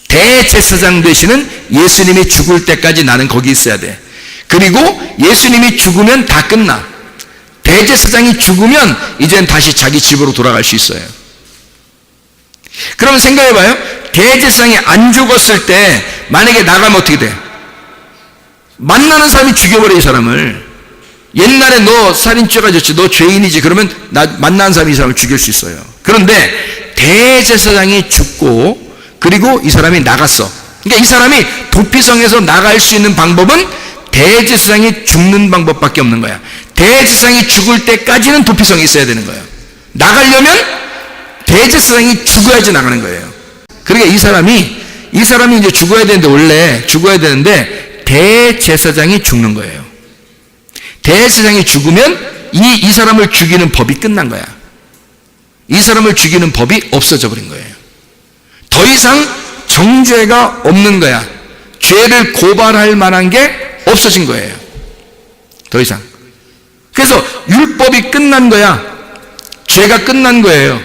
대제사장 되시는 예수님이 죽을 때까지 나는 거기 있어야 돼. 그리고 예수님이 죽으면 다 끝나. 대제사장이 죽으면 이젠 다시 자기 집으로 돌아갈 수 있어요. 그러면 생각해봐요. 대제사장이 안 죽었을 때 만약에 나가면 어떻게 돼? 만나는 사람이 죽여버려, 이 사람을. 옛날에 너 살인죄가 졌지, 너 죄인이지, 그러면 만나는 사람이 이 사람을 죽일 수 있어요. 그런데 대제사장이 죽고 그리고 이 사람이 나갔어. 그러니까 이 사람이 도피성에서 나갈 수 있는 방법은 대제사장이 죽는 방법밖에 없는 거야. 대제사장이 죽을 때까지는 도피성이 있어야 되는 거예요. 나가려면 대제사장이 죽어야지 나가는 거예요. 그러니까 이 사람이 이제 죽어야 되는데, 원래 죽어야 되는데 대제사장이 죽는 거예요. 대제사장이 죽으면 이 사람을 죽이는 법이 끝난 거야. 이 사람을 죽이는 법이 없어져 버린 거예요. 더 이상 정죄가 없는 거야. 죄를 고발할 만한 게 없어진 거예요. 더 이상. 그래서 율법이 끝난 거야. 죄가 끝난 거예요.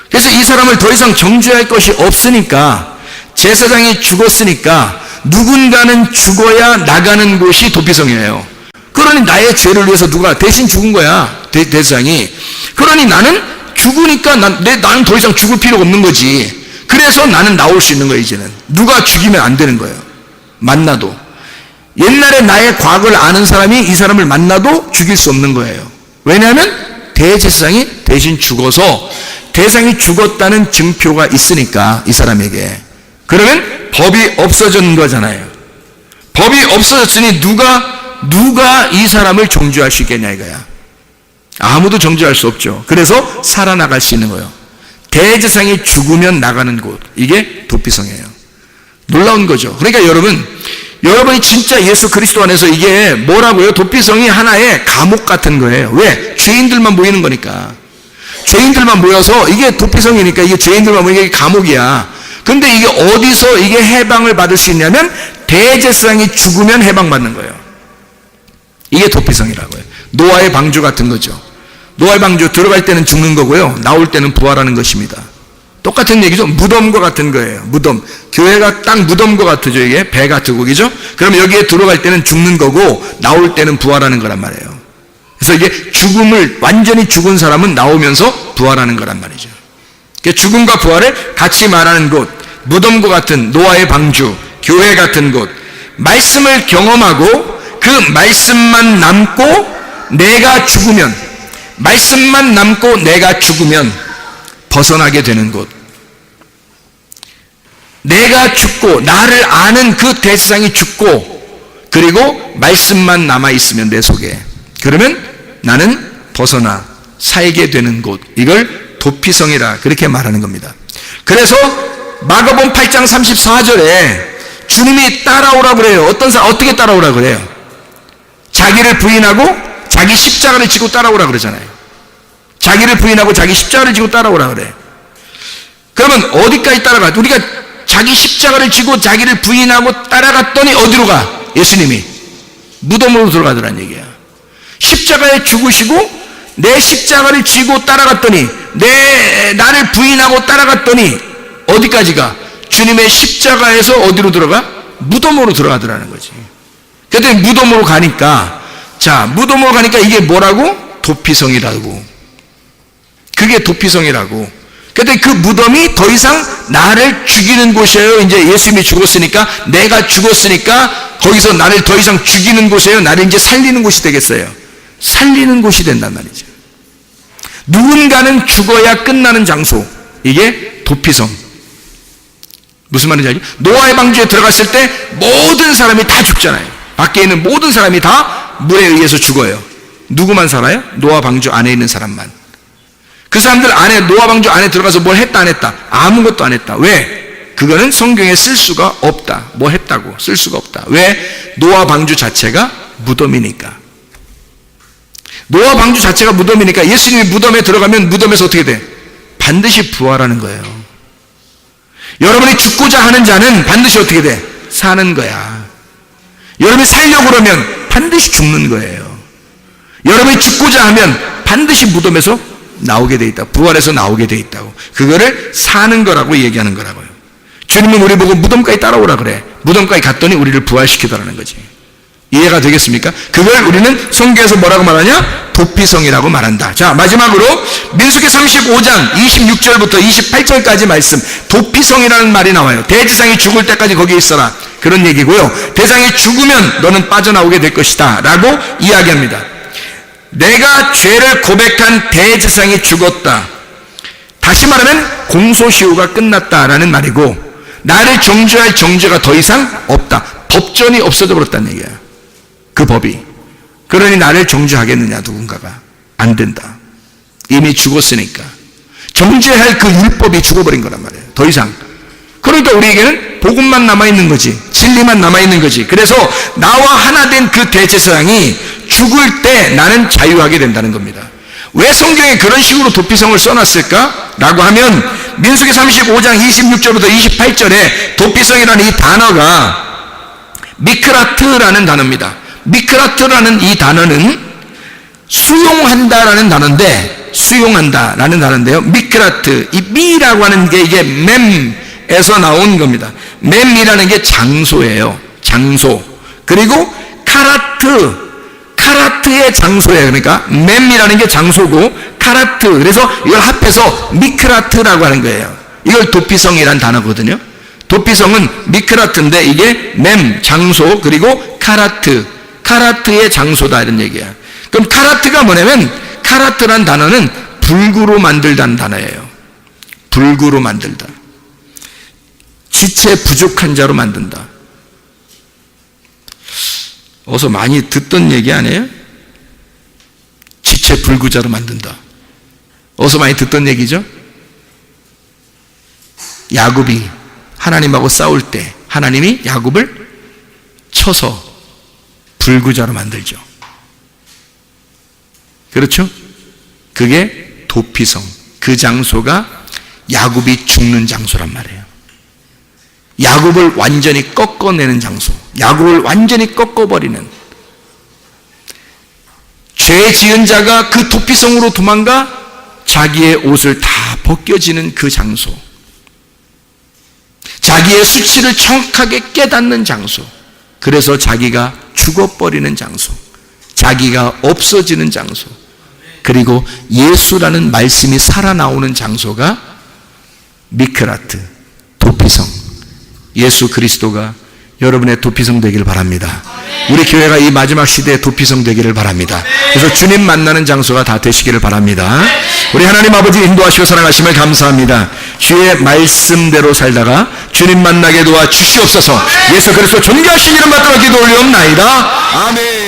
그래서 이 사람을 더 이상 정죄할 것이 없으니까, 제사장이 죽었으니까 누군가는 죽어야 나가는 곳이 도피성이에요. 그러니 나의 죄를 위해서 누가 대신 죽은 거야, 대제사장이. 그러니 나는 죽으니까 나는 더 이상 죽을 필요가 없는 거지. 그래서 나는 나올 수 있는 거예요. 이제는 누가 죽이면 안 되는 거예요. 만나도 옛날에 나의 과거를 아는 사람이 이 사람을 만나도 죽일 수 없는 거예요. 왜냐하면 대제사장이 대신 죽어서, 대상이 죽었다는 증표가 있으니까 이 사람에게. 그러면 법이 없어진 거잖아요. 법이 없어졌으니 누가 이 사람을 정죄할 수 있겠냐 이거야. 아무도 정죄할 수 없죠. 그래서 살아나갈 수 있는 거예요. 대제사장이 죽으면 나가는 곳, 이게 도피성이에요. 놀라운 거죠. 그러니까 여러분이 진짜 예수 그리스도 안에서, 이게 뭐라고요? 도피성이 하나의 감옥 같은 거예요. 왜? 죄인들만 모이는 거니까. 죄인들만 모여서 이게 도피성이니까, 이게 죄인들만 모이는 게 감옥이야. 근데 이게 어디서 이게 해방을 받을 수 있냐면 대제사장이 죽으면 해방받는 거예요. 이게 도피성이라고요. 노아의 방주 같은 거죠. 노아의 방주 들어갈 때는 죽는 거고요, 나올 때는 부활하는 것입니다. 똑같은 얘기죠. 무덤과 같은 거예요. 무덤. 교회가 딱 무덤과 같죠. 이게 배 같고, 그죠? 그럼 여기에 들어갈 때는 죽는 거고 나올 때는 부활하는 거란 말이에요. 그래서 이게 죽음을, 완전히 죽은 사람은 나오면서 부활하는 거란 말이죠. 죽음과 부활을 같이 말하는 곳, 무덤과 같은 노아의 방주, 교회 같은 곳, 말씀을 경험하고 그 말씀만 남고 내가 죽으면, 말씀만 남고 내가 죽으면 벗어나게 되는 곳, 내가 죽고 나를 아는 그 대세상이 죽고 그리고 말씀만 남아있으면 내 속에, 그러면 나는 벗어나 살게 되는 곳, 이걸 도피성이라 그렇게 말하는 겁니다. 그래서 마가복음 8장 34절에 주님이 따라오라고 그래요. 어떤 사람, 어떻게 따라오라고 그래요? 자기를 부인하고 자기 십자가를 지고 따라오라고 그러잖아요. 자기를 부인하고 자기 십자가를 지고 따라오라고 그래. 그러면 어디까지 따라가? 우리가 자기 십자가를 지고 자기를 부인하고 따라갔더니 어디로 가? 예수님이 무덤으로 들어가더란 얘기야. 십자가에 죽으시고 내 십자가를 지고 따라갔더니, 나를 부인하고 따라갔더니 어디까지 가? 주님의 십자가에서 어디로 들어가? 무덤으로 들어가더라는 거지. 그랬더니 무덤으로 가니까, 자, 무덤으로 가니까 이게 뭐라고? 도피성이라고. 그게 도피성이라고. 그랬더니 그 무덤이 더 이상 나를 죽이는 곳이에요. 이제 예수님이 죽었으니까, 내가 죽었으니까 거기서 나를 더 이상 죽이는 곳이에요. 나를 이제 살리는 곳이 되겠어요. 살리는 곳이 된단 말이죠. 누군가는 죽어야 끝나는 장소, 이게 도피성. 무슨 말인지 알죠? 노아의 방주에 들어갔을 때 모든 사람이 다 죽잖아요. 밖에 있는 모든 사람이 다 물에 의해서 죽어요. 누구만 살아요? 노아 방주 안에 있는 사람만. 그 사람들 안에, 노아 방주 안에 들어가서 뭘 했다 안 했다? 아무것도 안 했다. 왜? 그거는 성경에 쓸 수가 없다. 뭐 했다고 쓸 수가 없다. 왜? 노아 방주 자체가 무덤이니까. 노아 방주 자체가 무덤이니까 예수님이 무덤에 들어가면 무덤에서 어떻게 돼? 반드시 부활하는 거예요. 여러분이 죽고자 하는 자는 반드시 어떻게 돼? 사는 거야. 여러분이 살려고 그러면 반드시 죽는 거예요. 여러분이 죽고자 하면 반드시 무덤에서 나오게 돼 있다. 부활해서 나오게 돼 있다고. 그거를 사는 거라고 얘기하는 거라고요. 주님은 우리 보고 무덤까지 따라오라 그래. 무덤까지 갔더니 우리를 부활시키더라는 거지. 이해가 되겠습니까? 그걸 우리는 성경에서 뭐라고 말하냐? 도피성이라고 말한다. 자, 마지막으로 민수기 35장 26절부터 28절까지 말씀, 도피성이라는 말이 나와요. 대지상이 죽을 때까지 거기에 있어라, 그런 얘기고요. 대상이 죽으면 너는 빠져나오게 될 것이다 라고 이야기합니다. 내가 죄를 고백한 대지상이 죽었다. 다시 말하면 공소시효가 끝났다라는 말이고, 나를 정죄할 정죄가 더 이상 없다. 법전이 없어져 버렸다는 얘기야. 그 법이. 그러니 나를 정죄하겠느냐, 누군가가. 안 된다. 이미 죽었으니까. 정죄할 그 율법이 죽어버린 거란 말이에요. 더 이상. 그러니까 우리에게는 복음만 남아있는 거지, 진리만 남아있는 거지. 그래서 나와 하나 된 그 대제사장이 죽을 때 나는 자유하게 된다는 겁니다. 왜 성경에 그런 식으로 도피성을 써놨을까? 라고 하면 민수기 35장 26절부터 28절에 도피성이라는 이 단어가 미크라트라는 단어입니다. 미크라트라는 이 단어는 수용한다라는 단어인데, 수용한다라는 단어인데요. 미크라트, 이 미라고 하는 게 이게 mem에서 나온 겁니다. mem이라는 게 장소예요. 장소. 그리고 카라트의 장소예요. 그러니까 mem이라는 게 장소고 카라트, 그래서 이걸 합해서 미크라트라고 하는 거예요. 이걸 도피성이란 단어거든요. 도피성은 미크라트인데 이게 mem, 장소, 그리고 카라트의 장소다, 이런 얘기야. 그럼 카라트가 뭐냐면, 카라트란 단어는 불구로 만들다는 단어예요. 불구로 만들다. 지체 부족한 자로 만든다. 어서 많이 듣던 얘기 아니에요? 지체 불구자로 만든다. 어서 많이 듣던 얘기죠? 야곱이 하나님하고 싸울 때 하나님이 야곱을 쳐서 불구자로 만들죠. 그렇죠? 그게 도피성. 그 장소가 야곱이 죽는 장소란 말이에요. 야곱을 완전히 꺾어내는 장소, 야곱을 완전히 꺾어버리는, 죄 지은 자가 그 도피성으로 도망가 자기의 옷을 다 벗겨지는 그 장소, 자기의 수치를 정확하게 깨닫는 장소, 그래서 자기가 죽어버리는 장소, 자기가 없어지는 장소, 그리고 예수라는 말씀이 살아나오는 장소가 미크라트, 도피성, 예수 그리스도가 여러분의 도피성 되기를 바랍니다. 우리 교회가 이 마지막 시대에 도피성 되기를 바랍니다. 그래서 주님 만나는 장소가 다 되시기를 바랍니다. 우리 하나님 아버지 인도하시고 사랑하심을 감사합니다. 주의 말씀대로 살다가 주님 만나게 도와 주시옵소서. 예수 그리스도 존귀하신 이름 받들어 기도 올리옵나이다. 아멘.